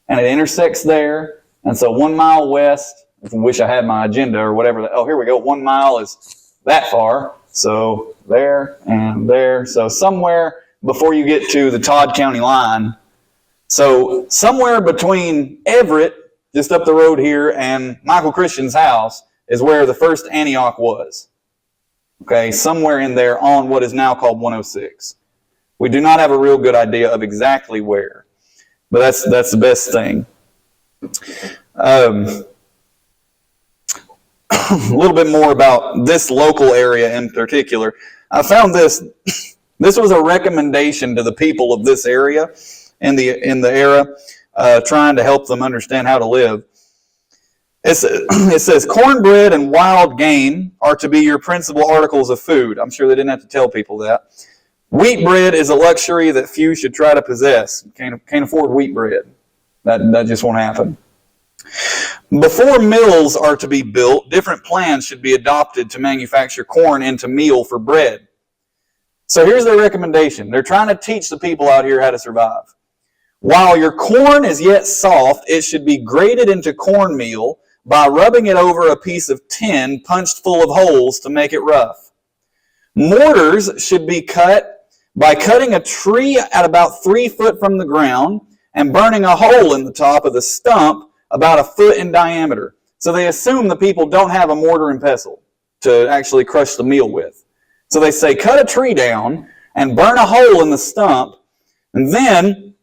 and it intersects there. And so 1 mile west, I wish I had my agenda or whatever. Oh, here we go. 1 mile is that far. So there and there. So somewhere before you get to the Todd County line. So somewhere between Everett, just up the road here, and Michael Christian's house is where the first Antioch was. Okay, somewhere in there on what is now called 106. We do not have a real good idea of exactly where, but that's the best thing. A little bit more about this local area in particular. I found this. This was a recommendation to the people of this area in the era, trying to help them understand how to live. It says, cornbread and wild game are to be your principal articles of food. I'm sure they didn't have to tell people that. Wheat bread is a luxury that few should try to possess. Can't afford wheat bread. That just won't happen. Before mills are to be built, different plans should be adopted to manufacture corn into meal for bread. So here's their recommendation. They're trying to teach the people out here how to survive. While your corn is yet soft, it should be grated into cornmeal by rubbing it over a piece of tin punched full of holes to make it rough. Mortars should be cut by cutting a tree at about 3 foot from the ground and burning a hole in the top of the stump about 1 foot in diameter. So they assume the people don't have a mortar and pestle to actually crush the meal with. So they say, cut a tree down and burn a hole in the stump, and then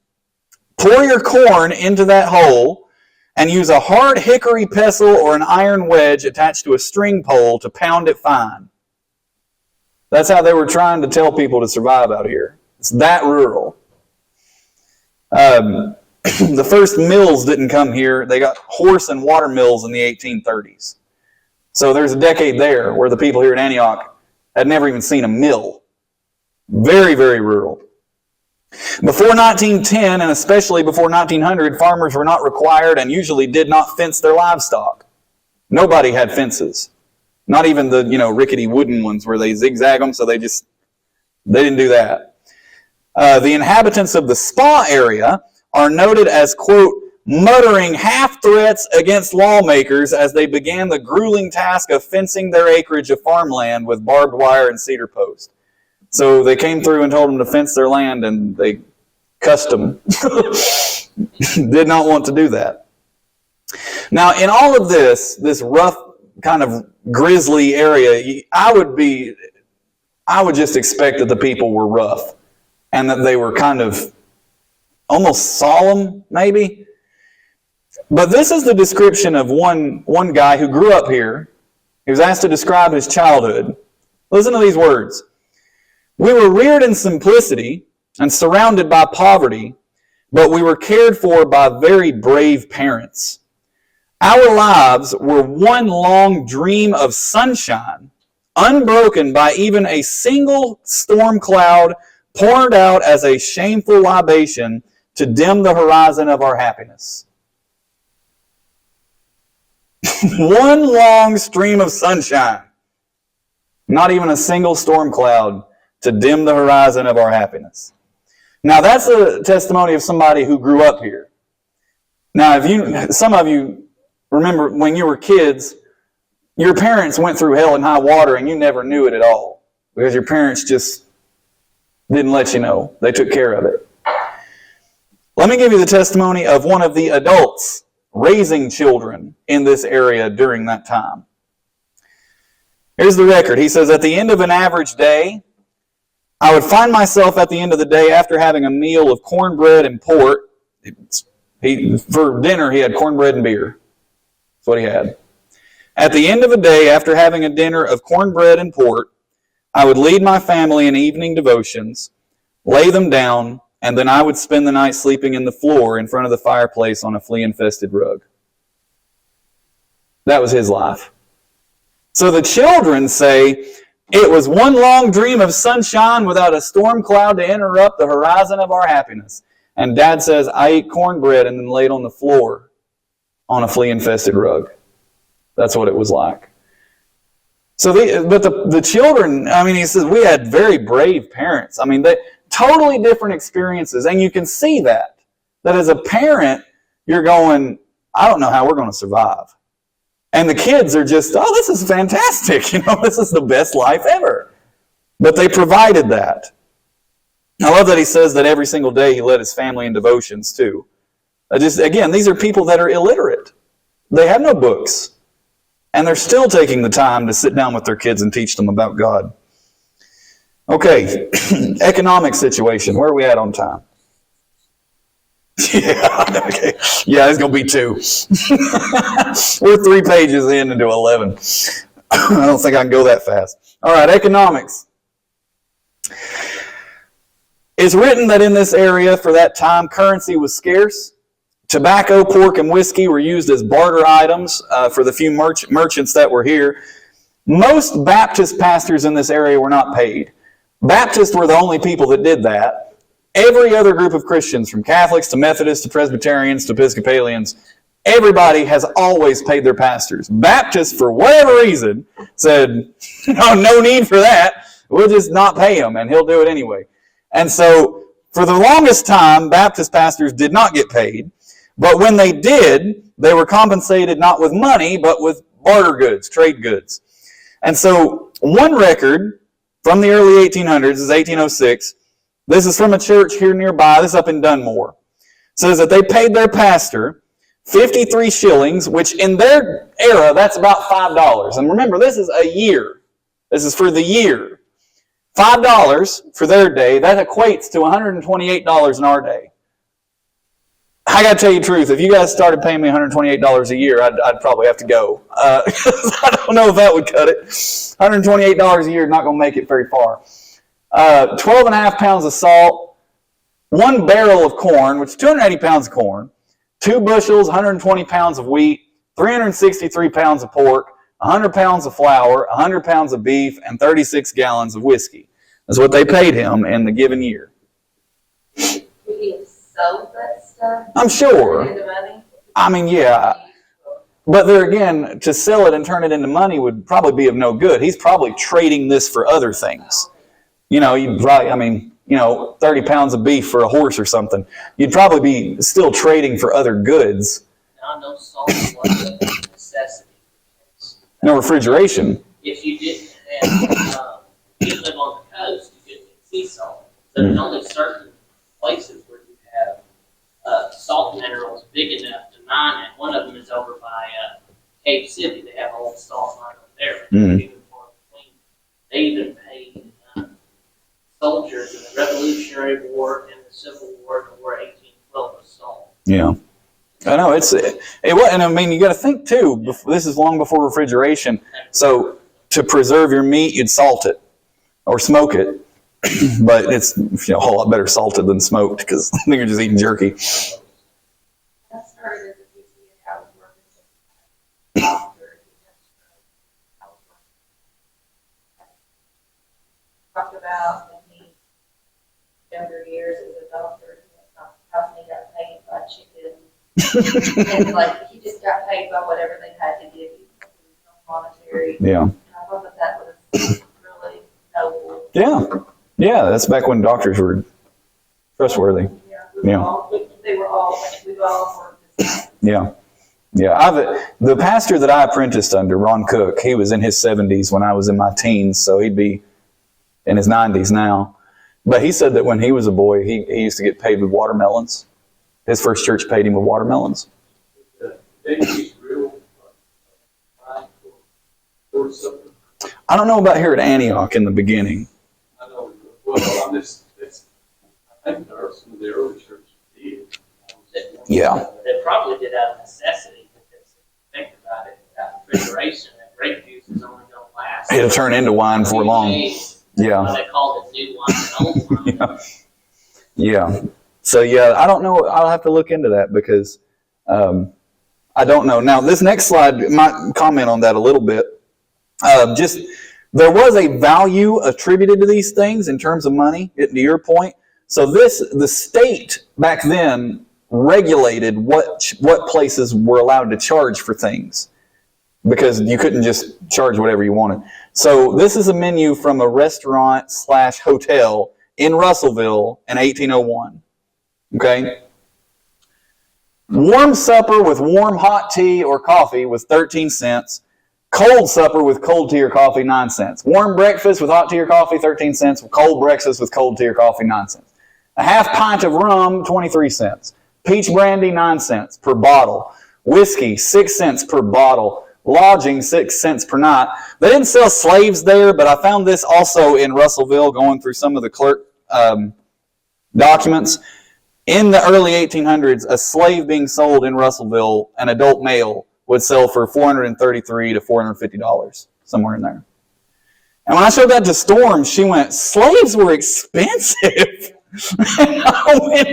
pour your corn into that hole and use a hard hickory pestle or an iron wedge attached to a string pole to pound it fine. That's how they were trying to tell people to survive out here. It's that rural. The first mills didn't come here. They got horse and water mills in the 1830s. So there's a decade there where the people here in Antioch had never even seen a mill. Very, very rural. Before 1910, and especially before 1900, farmers were not required and usually did not fence their livestock. Nobody had fences. Not even the, rickety wooden ones where they zigzag them, so they didn't do that. The inhabitants of the spa area are noted as, quote, muttering half threats against lawmakers as they began the grueling task of fencing their acreage of farmland with barbed wire and cedar post. So they came through and told them to fence their land, and they cussed them. Did not want to do that. Now, in all of this rough kind of grisly area, I would just expect that the people were rough and that they were kind of almost solemn, maybe. But this is the description of one guy who grew up here. He was asked to describe his childhood. Listen to these words. We were reared in simplicity and surrounded by poverty, but we were cared for by very brave parents. Our lives were one long dream of sunshine, unbroken by even a single storm cloud poured out as a shameful libation to dim the horizon of our happiness. One long stream of sunshine. Not even a single storm cloud to dim the horizon of our happiness. Now that's a testimony of somebody who grew up here. Now some of you remember when you were kids, your parents went through hell and high water and you never knew it at all. Because your parents just didn't let you know. They took care of it. Let me give you the testimony of one of the adults raising children in this area during that time. Here's the record. He says, at the end of an average day, I would find myself at the end of the day after having a meal of cornbread and port. For dinner, he had cornbread and beer. That's what he had. At the end of the day, after having a dinner of cornbread and port, I would lead my family in evening devotions, lay them down, and then I would spend the night sleeping in the floor in front of the fireplace on a flea-infested rug. That was his life. So the children say, it was one long dream of sunshine without a storm cloud to interrupt the horizon of our happiness. And Dad says, I ate cornbread and then laid on the floor on a flea-infested rug. That's what it was like. So, the children, he says, we had very brave parents. They totally different experiences. And you can see that as a parent, you're going, I don't know how we're going to survive. And the kids are just, oh, this is fantastic. This is the best life ever. But they provided that. I love that he says that every single day he led his family in devotions too. Again, these are people that are illiterate. They have no books. And they're still taking the time to sit down with their kids and teach them about God. Okay, economic situation. Where are we at on time? Yeah, okay. Yeah, it's going to be 2. We're 3 pages in into 11. I don't think I can go that fast. All right, economics. It's written that in this area for that time, currency was scarce. Tobacco, pork, and whiskey were used as barter items for the few merchants that were here. Most Baptist pastors in this area were not paid. Baptists were the only people that did that. Every other group of Christians, from Catholics to Methodists to Presbyterians to Episcopalians, everybody has always paid their pastors. Baptists, for whatever reason, said, no need for that. We'll just not pay him, and he'll do it anyway. And so, for the longest time, Baptist pastors did not get paid. But when they did, they were compensated not with money, but with barter goods, trade goods. And so, one record from the early 1800s is 1806. This is from a church here nearby. This is up in Dunmore. It says that they paid their pastor 53 shillings, which in their era, that's about $5. And remember, this is a year. This is for the year. $5 for their day, that equates to $128 in our day. I got to tell you the truth. If you guys started paying me $128 a year, I'd probably have to go. I don't know if that would cut it. $128 a year is not going to make it very far. 12.5 pounds of salt, 1 barrel of corn, which is 280 pounds of corn, 2 bushels, 120 pounds of wheat, 363 pounds of pork, 100 pounds of flour, 100 pounds of beef, and 36 gallons of whiskey. That's what they paid him in the given year. Would he have sold that stuff? I'm sure. I mean, yeah. But there again, to sell it and turn it into money would probably be of no good. He's probably trading this for other things. You'd probably, 30 pounds of beef for a horse or something. You'd probably be still trading for other goods. Now, no salt was a necessity. No refrigeration. If you didn't have, you live on the coast, you couldn't get sea salt. So there's only certain places where you have salt minerals big enough to mine it. One of them is over by Cave City. They have a old salt mine over there. They even paid soldiers in the Revolutionary War and the Civil War in the War 1812 with salt. Yeah. I know, and I mean, you got to think too, this is long before refrigeration, so to preserve your meat, you'd salt it, or smoke it, but it's a whole lot better salted than smoked, because I think you're just eating jerky. That started as a PC and I was working after talked about in his younger years as a doctor, how he got paid by chicken. And he just got paid by whatever they had to give you. No monetary. Yeah. And I thought that was really noble. Yeah, that's back when doctors were trustworthy. Yeah. They were all, we've all worked this. Yeah. The pastor that I apprenticed under, Ron Cook, he was in his 70s when I was in my teens, so he'd be in his 90s now. But he said that when he was a boy, he used to get paid with watermelons. His first church paid him with watermelons. I don't know about here at Antioch in the beginning. I know. Well, I think there are some of the early churches did. Yeah. They probably did out of necessity, because if you think about it, without refrigeration, that grape juice is only going to last. It'll turn into wine before long. Yeah. They call it new wine and old wine. Yeah. So, I don't know. I'll have to look into that because I don't know. Now, this next slide might comment on that a little bit. There was a value attributed to these things in terms of money, to your point. So the state back then regulated what places were allowed to charge for things, because you couldn't just charge whatever you wanted. So this is a menu from a restaurant/hotel in Russellville in 1801. Okay? Warm supper with warm hot tea or coffee was 13 cents. Cold supper with cold tea or coffee, 9 cents. Warm breakfast with hot tea or coffee, 13 cents. Cold breakfast with cold tea or coffee, 9 cents. A half pint of rum, 23 cents. Peach brandy, 9 cents per bottle. Whiskey, 6 cents per bottle. lodging 6 cents per night. They didn't sell slaves there, but I found this also in Russellville, going through some of the clerk documents. In the early 1800s, a slave being sold in Russellville, an adult male, would sell for $433 to $450, somewhere in there. And when I showed that to Storm, she went, slaves were expensive. And I went,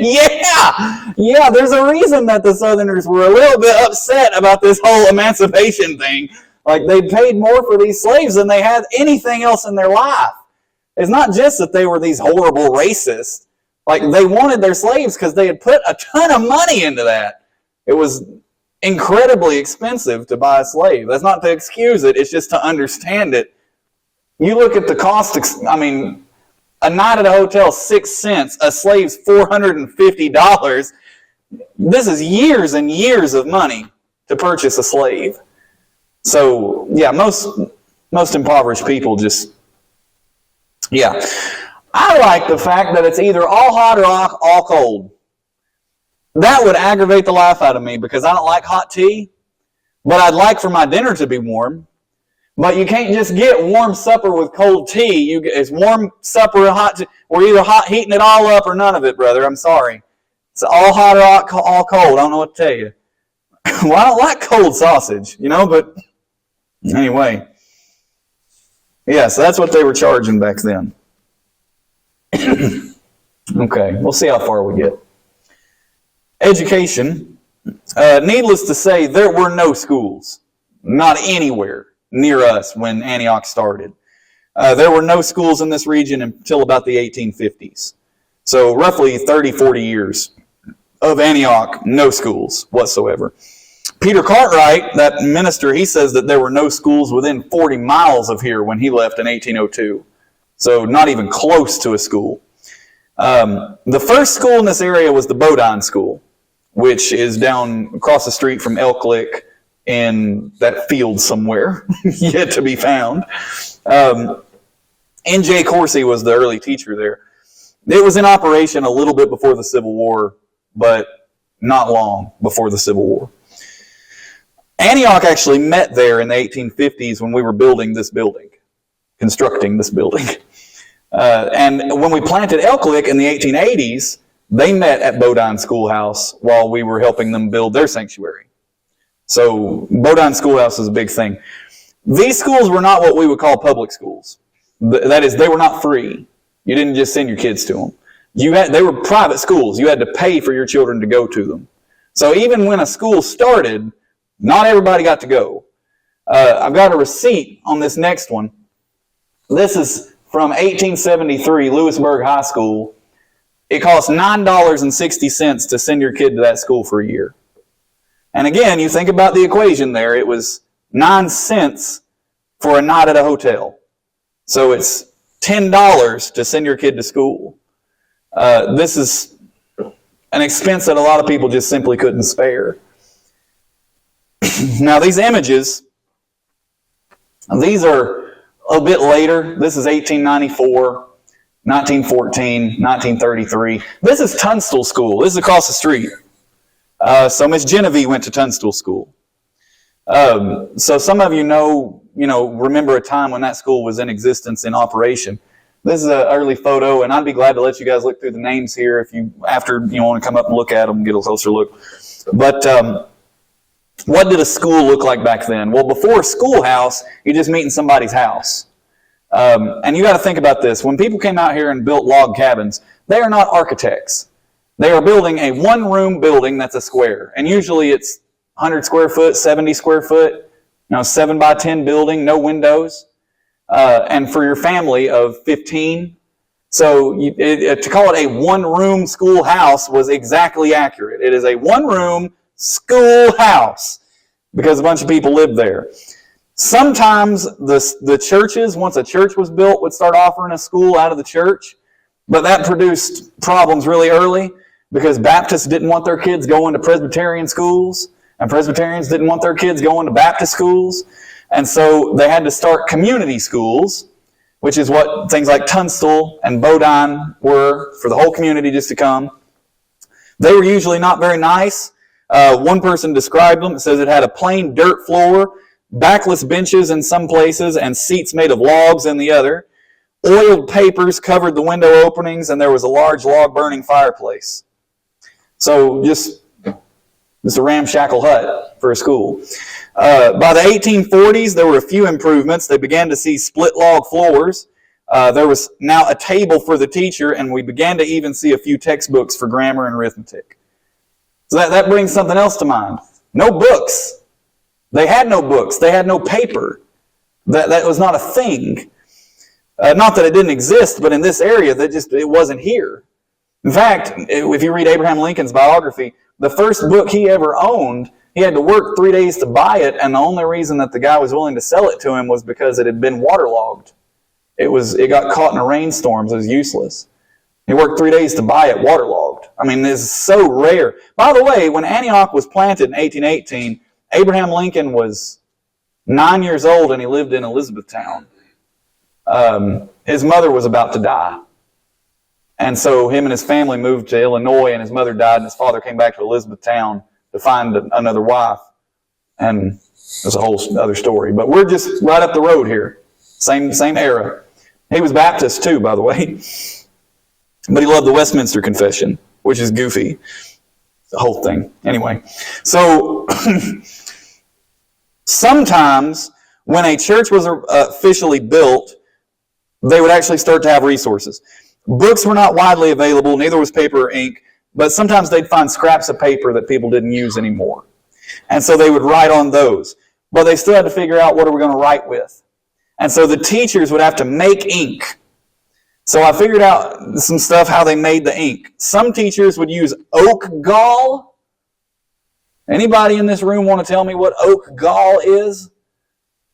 yeah, there's a reason that the Southerners were a little bit upset about this whole emancipation thing. Like, they paid more for these slaves than they had anything else in their life. It's not just that they were these horrible racists. Like, they wanted their slaves because they had put a ton of money into that. It was incredibly expensive to buy a slave. That's not to excuse it. It's just to understand it. You look at the cost, a night at a hotel, 6 cents. A slave's $450. This is years and years of money to purchase a slave. So, yeah, most impoverished people just, yeah. I like the fact that it's either all hot or all cold. That would aggravate the life out of me because I don't like hot tea, but I'd like for my dinner to be warm. But you can't just get warm supper with cold tea. It's warm supper and hot tea. We're either heating it all up or none of it, brother. I'm sorry. It's all hot or all cold. I don't know what to tell you. Well, I don't like cold sausage, but anyway. Yeah, so that's what they were charging back then. Okay, we'll see how far we get. Education. Needless to say, there were no schools. Not anywhere near us when Antioch started. There were no schools in this region until about the 1850s. So roughly 30, 40 years of Antioch, no schools whatsoever. Peter Cartwright, that minister, he says that there were no schools within 40 miles of here when he left in 1802. So not even close to a school. The first school in this area was the Bodine School, which is down across the street from Elk Lick in that field somewhere, yet to be found. N.J. Coursey was the early teacher there. It was in operation a little bit before the Civil War, but not long before the Civil War. Antioch actually met there in the 1850s when we were building this building, constructing this building. And when we planted Elk Lick in the 1880s, they met at Bodine Schoolhouse while we were helping them build their sanctuary. So Bodine Schoolhouse is a big thing. These schools were not what we would call public schools. That is, they were not free. You didn't just send your kids to them. They were private schools. You had to pay for your children to go to them. So even when a school started, not everybody got to go. I've got a receipt on this next one. This is from 1873, Lewisburg High School. It costs $9.60 to send your kid to that school for a year. And again, you think about the equation there. It was 9 cents for a night at a hotel. So it's $10 to send your kid to school. This is an expense that a lot of people just simply couldn't spare. Now, these images, these are a bit later. This is 1894, 1914, 1933. This is Tunstall School. This is across the street. So Miss Genevieve went to Tunstall School. So some of you remember a time when that school was in existence, in operation. This is an early photo, and I'd be glad to let you guys look through the names here if you want to come up and look at them and get a closer look. But what did a school look like back then? Well, before a schoolhouse, you just meet in somebody's house. And you got to think about this. When people came out here and built log cabins, they are not architects. They are building a one-room building that's a square. And usually it's 100 square foot, 70 square foot, 7 by 10 building, no windows. And for your family of 15. So to call it a one-room schoolhouse was exactly accurate. It is a one-room schoolhouse because a bunch of people lived there. Sometimes the churches, once a church was built, would start offering a school out of the church. But that produced problems really early because Baptists didn't want their kids going to Presbyterian schools, and Presbyterians didn't want their kids going to Baptist schools. And so they had to start community schools, which is what things like Tunstall and Bodine were, for the whole community just to come. They were usually not very nice. One person described them. It says it had a plain dirt floor. backless benches in some places and seats made of logs in the other. Oiled papers covered the window openings, and there was a large log-burning fireplace. So just a ramshackle hut for a school. By the 1840s, there were a few improvements. They began to see split log floors. There was now a table for the teacher, and we began to even see a few textbooks for grammar and arithmetic. So that brings something else to mind. No books. They had no books. They had no paper. That was not a thing. Not that it didn't exist, but in this area, it wasn't here. In fact, if you read Abraham Lincoln's biography, the first book he ever owned, he had to work 3 days to buy it, and the only reason that the guy was willing to sell it to him was because it had been waterlogged. It got caught in a rainstorm, so it was useless. He worked 3 days to buy it waterlogged. I mean, this is so rare. By the way, when Antioch was planted in 1818, Abraham Lincoln was 9 years old, and he lived in Elizabethtown. His mother was about to die. And so him and his family moved to Illinois, and his mother died, and his father came back to Elizabethtown to find another wife. And there's a whole other story. But we're just right up the road here. Same era. He was Baptist too, by the way. But he loved the Westminster Confession, which is goofy. The whole thing. Anyway. So sometimes when a church was officially built, they would actually start to have resources. Books were not widely available, neither was paper or ink, but sometimes they'd find scraps of paper that people didn't use anymore. And so they would write on those. But they still had to figure out, what are we going to write with? And so the teachers would have to make ink. So I figured out some stuff, how they made the ink. Some teachers would use oak gall. Anybody in this room want to tell me what oak gall is?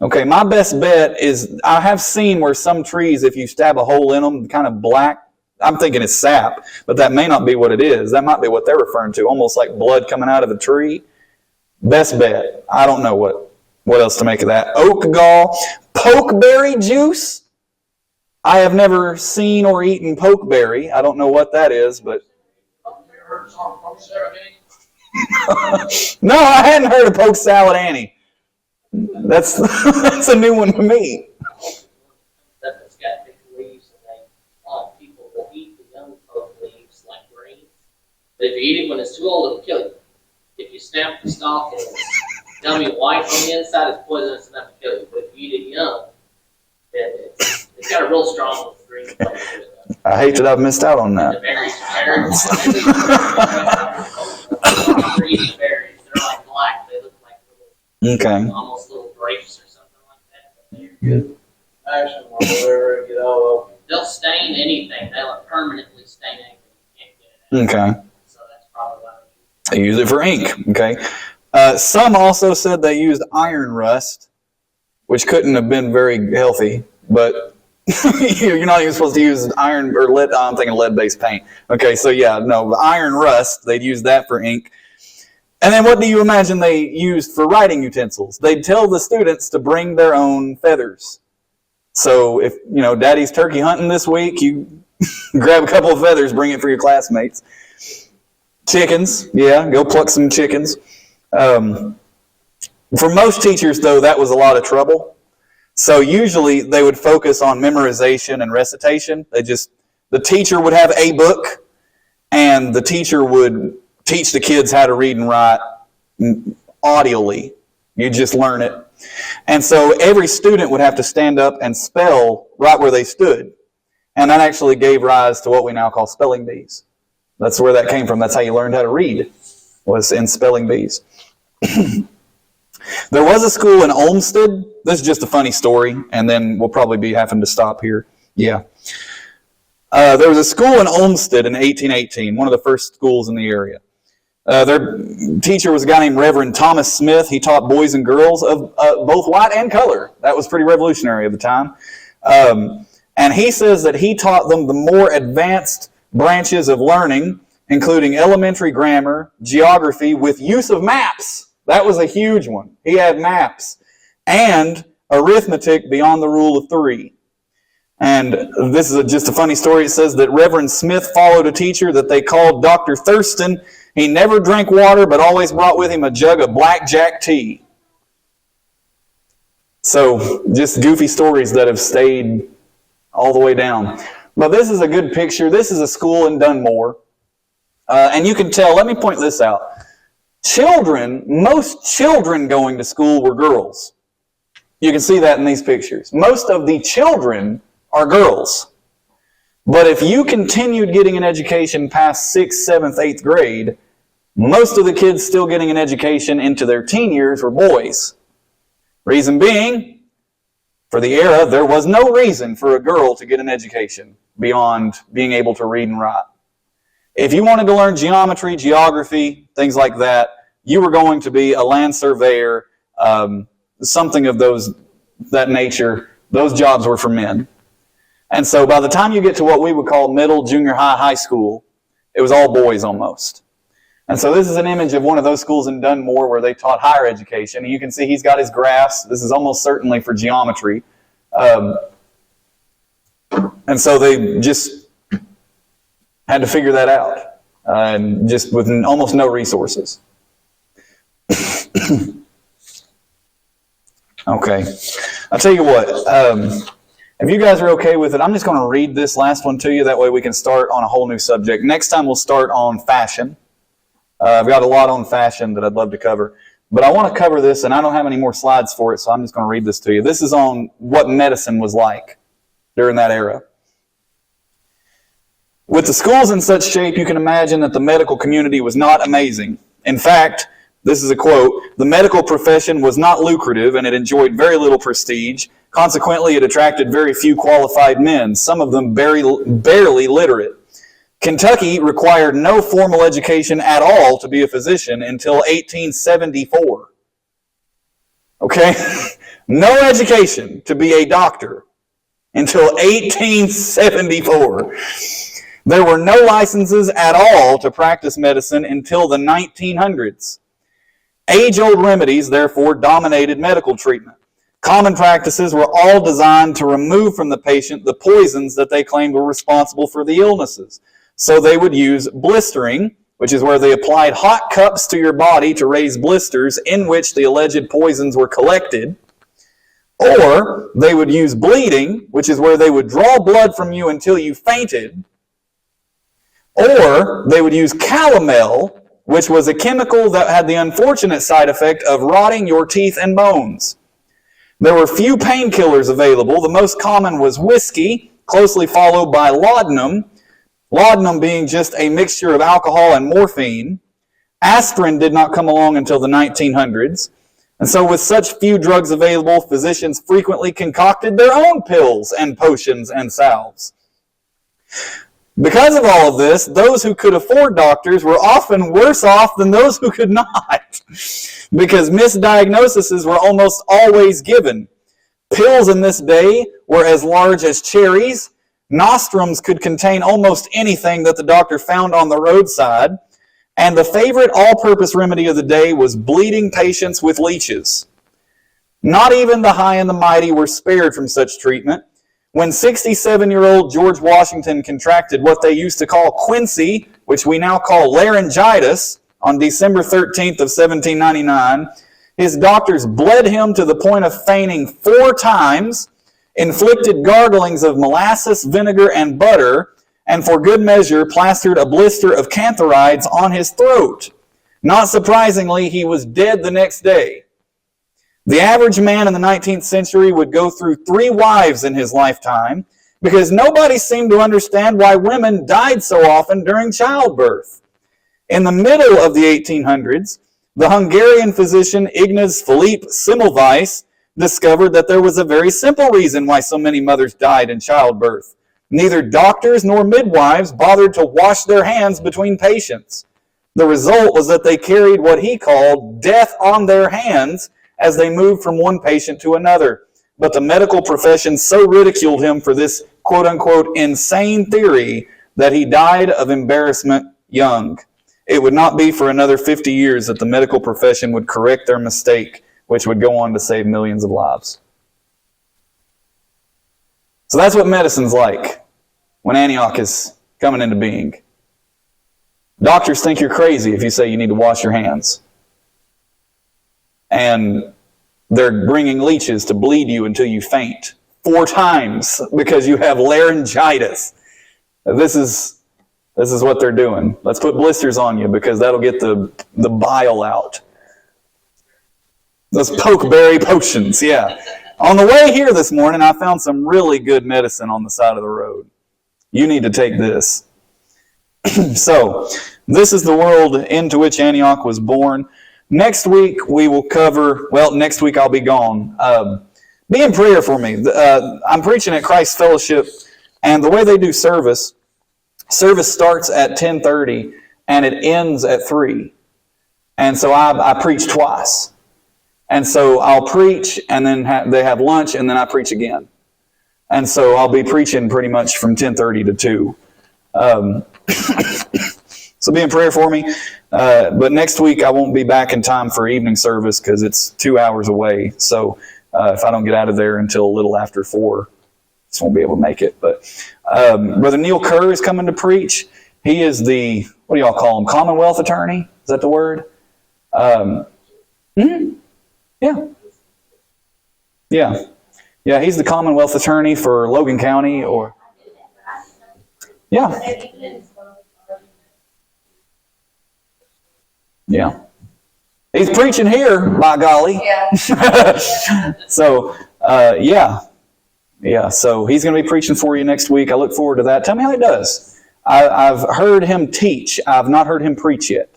Okay, my best bet is, I have seen where some trees, if you stab a hole in them, kind of black. I'm thinking it's sap, but that may not be what it is. That might be what they're referring to, almost like blood coming out of the tree. Best bet. I don't know what else to make of that. Oak gall. Pokeberry juice. I have never seen or eaten pokeberry. I don't know what that is, but... No, I hadn't heard of Poke Salad Annie. That's a new one to me. That's got big leaves, and they want people to eat the young poke leaves like greens. But if you eat it when it's too old, it'll kill you. If you snap the stalk and it's gummy white on the inside, it's poisonous enough to kill you. But if you eat it young, then it's got a real strong green flavor to it. I hate that I've missed out on that. The berries are green berries. They're like black. They look like Okay. almost little grapes or something like that. But they're Good. Action, whatever, get all of they'll stain anything. They'll permanently stain anything. You can't get it out. Okay. So that's probably why They use it for ink. Okay. Some also said they used iron rust, which couldn't have been very healthy, but you're not even supposed to use iron or lead. I'm thinking lead-based paint. Okay, so yeah, no, iron rust, they'd use that for ink. And then what do you imagine they used for writing utensils? They'd tell the students to bring their own feathers. So if, Daddy's turkey hunting this week, you grab a couple of feathers, bring it for your classmates. Chickens, yeah, go pluck some chickens. For most teachers, though, that was a lot of trouble. So usually they would focus on memorization and recitation. The teacher would have a book, and the teacher would teach the kids how to read and write audibly. You just learn it. And so every student would have to stand up and spell right where they stood. And that actually gave rise to what we now call spelling bees. That's where that came from. That's how you learned how to read, was in spelling bees. There was a school in Olmsted. This is just a funny story, and then we'll probably be having to stop here. Yeah. There was a school in Olmsted in 1818, one of the first schools in the area. Their teacher was a guy named Reverend Thomas Smith. He taught boys and girls of both white and color. That was pretty revolutionary at the time. And he says that he taught them the more advanced branches of learning, including elementary grammar, geography, with use of maps. That was a huge one. He had maps. And arithmetic beyond the rule of 3. And this is just a funny story. It says that Reverend Smith followed a teacher that they called Dr. Thurston. He never drank water, but always brought with him a jug of blackjack tea. So just goofy stories that have stayed all the way down. But this is a good picture. This is a school in Dunmore. And you can tell, let me point this out. Most children going to school were girls. You can see that in these pictures. Most of the children are girls. But if you continued getting an education past 6th, 7th, 8th grade, most of the kids still getting an education into their teen years were boys. Reason being, for the era, there was no reason for a girl to get an education beyond being able to read and write. If you wanted to learn geometry, geography, things like that, you were going to be a land surveyor, something of that nature. Those jobs were for men. And so by the time you get to what we would call middle, junior high, high school, it was all boys almost. And so this is an image of one of those schools in Dunmore where they taught higher education. And you can see he's got his graphs. This is almost certainly for geometry. And so they just had to figure that out, and just with almost no resources. Okay, I'll tell you what, if you guys are okay with it, I'm just going to read this last one to you. That way we can start on a whole new subject. Next time we'll start on fashion. I've got a lot on fashion that I'd love to cover. But I want to cover this, and I don't have any more slides for it, so I'm just going to read this to you. This is on what medicine was like during that era. With the schools in such shape, you can imagine that the medical community was not amazing. In fact, this is a quote, "The medical profession was not lucrative and it enjoyed very little prestige. Consequently, it attracted very few qualified men, some of them barely literate. Kentucky required no formal education at all to be a physician until 1874. Okay? No education to be a doctor until 1874. There were no licenses at all to practice medicine until the 1900s. Age-old remedies, therefore, dominated medical treatment. Common practices were all designed to remove from the patient the poisons that they claimed were responsible for the illnesses. So they would use blistering, which is where they applied hot cups to your body to raise blisters in which the alleged poisons were collected. Or they would use bleeding, which is where they would draw blood from you until you fainted. Or they would use calomel, which was a chemical that had the unfortunate side effect of rotting your teeth and bones. There were few painkillers available. The most common was whiskey, closely followed by laudanum. Laudanum being just a mixture of alcohol and morphine. Aspirin did not come along until the 1900s. And so with such few drugs available, physicians frequently concocted their own pills and potions and salves. Because of all of this, those who could afford doctors were often worse off than those who could not, because misdiagnoses were almost always given. Pills in this day were as large as cherries. Nostrums could contain almost anything that the doctor found on the roadside. And the favorite all-purpose remedy of the day was bleeding patients with leeches. Not even the high and the mighty were spared from such treatment. When 67-year-old George Washington contracted what they used to call quinsy, which we now call laryngitis, on December 13th of 1799, his doctors bled him to the point of fainting 4 times, inflicted garglings of molasses, vinegar, and butter, and for good measure plastered a blister of cantharides on his throat. Not surprisingly, he was dead the next day. The average man in the 19th century would go through 3 wives in his lifetime because nobody seemed to understand why women died so often during childbirth. In the middle of the 1800s, the Hungarian physician Ignaz Philipp Semmelweis discovered that there was a very simple reason why so many mothers died in childbirth. Neither doctors nor midwives bothered to wash their hands between patients. The result was that they carried what he called death on their hands as they moved from one patient to another. But the medical profession so ridiculed him for this quote-unquote insane theory that he died of embarrassment young. It would not be for another 50 years that the medical profession would correct their mistake, which would go on to save millions of lives. So that's what medicine's like when Antioch is coming into being. Doctors think you're crazy if you say you need to wash your hands. And They're bringing leeches to bleed you until you faint 4 times because you have laryngitis. This is what they're doing. Let's put blisters on you because that'll get the bile out. Those pokeberry potions, yeah. On the way here this morning, I found some really good medicine on the side of the road. You need to take this. So, this is the world into which Antioch was born. Next week, we will cover, next week I'll be gone. Be in prayer for me. I'm preaching at Christ Fellowship, and the way they do service starts at 10:30, and it ends at 3. And so I preach twice. And so I'll preach, and then they have lunch, and then I preach again. And so I'll be preaching pretty much from 10:30 to 2. So be in prayer for me. But next week I won't be back in time for evening service because it's 2 hours away. So if I don't get out of there until a little after 4, just won't be able to make it. But Brother Neil Kerr is coming to preach. He is the, what do y'all call him, Commonwealth attorney? Is that the word? Yeah. Yeah, he's the Commonwealth attorney for Logan County. Yeah. He's preaching here, by golly. Yeah. So, so he's going to be preaching for you next week. I look forward to that. Tell me how he does. I've heard him teach. I've not heard him preach yet.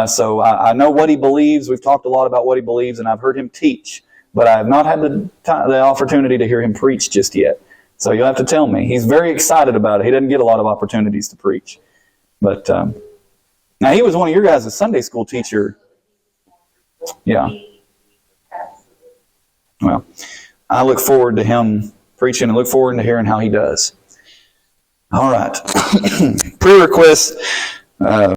So I know what he believes. We've talked a lot about what he believes, and I've heard him teach. But I have not had the opportunity to hear him preach just yet. So you'll have to tell me. He's very excited about it. He doesn't get a lot of opportunities to preach. But now he was one of your guys' Sunday school teacher. Yeah. Well, I look forward to him preaching and look forward to hearing how he does. All right. Prayer requests.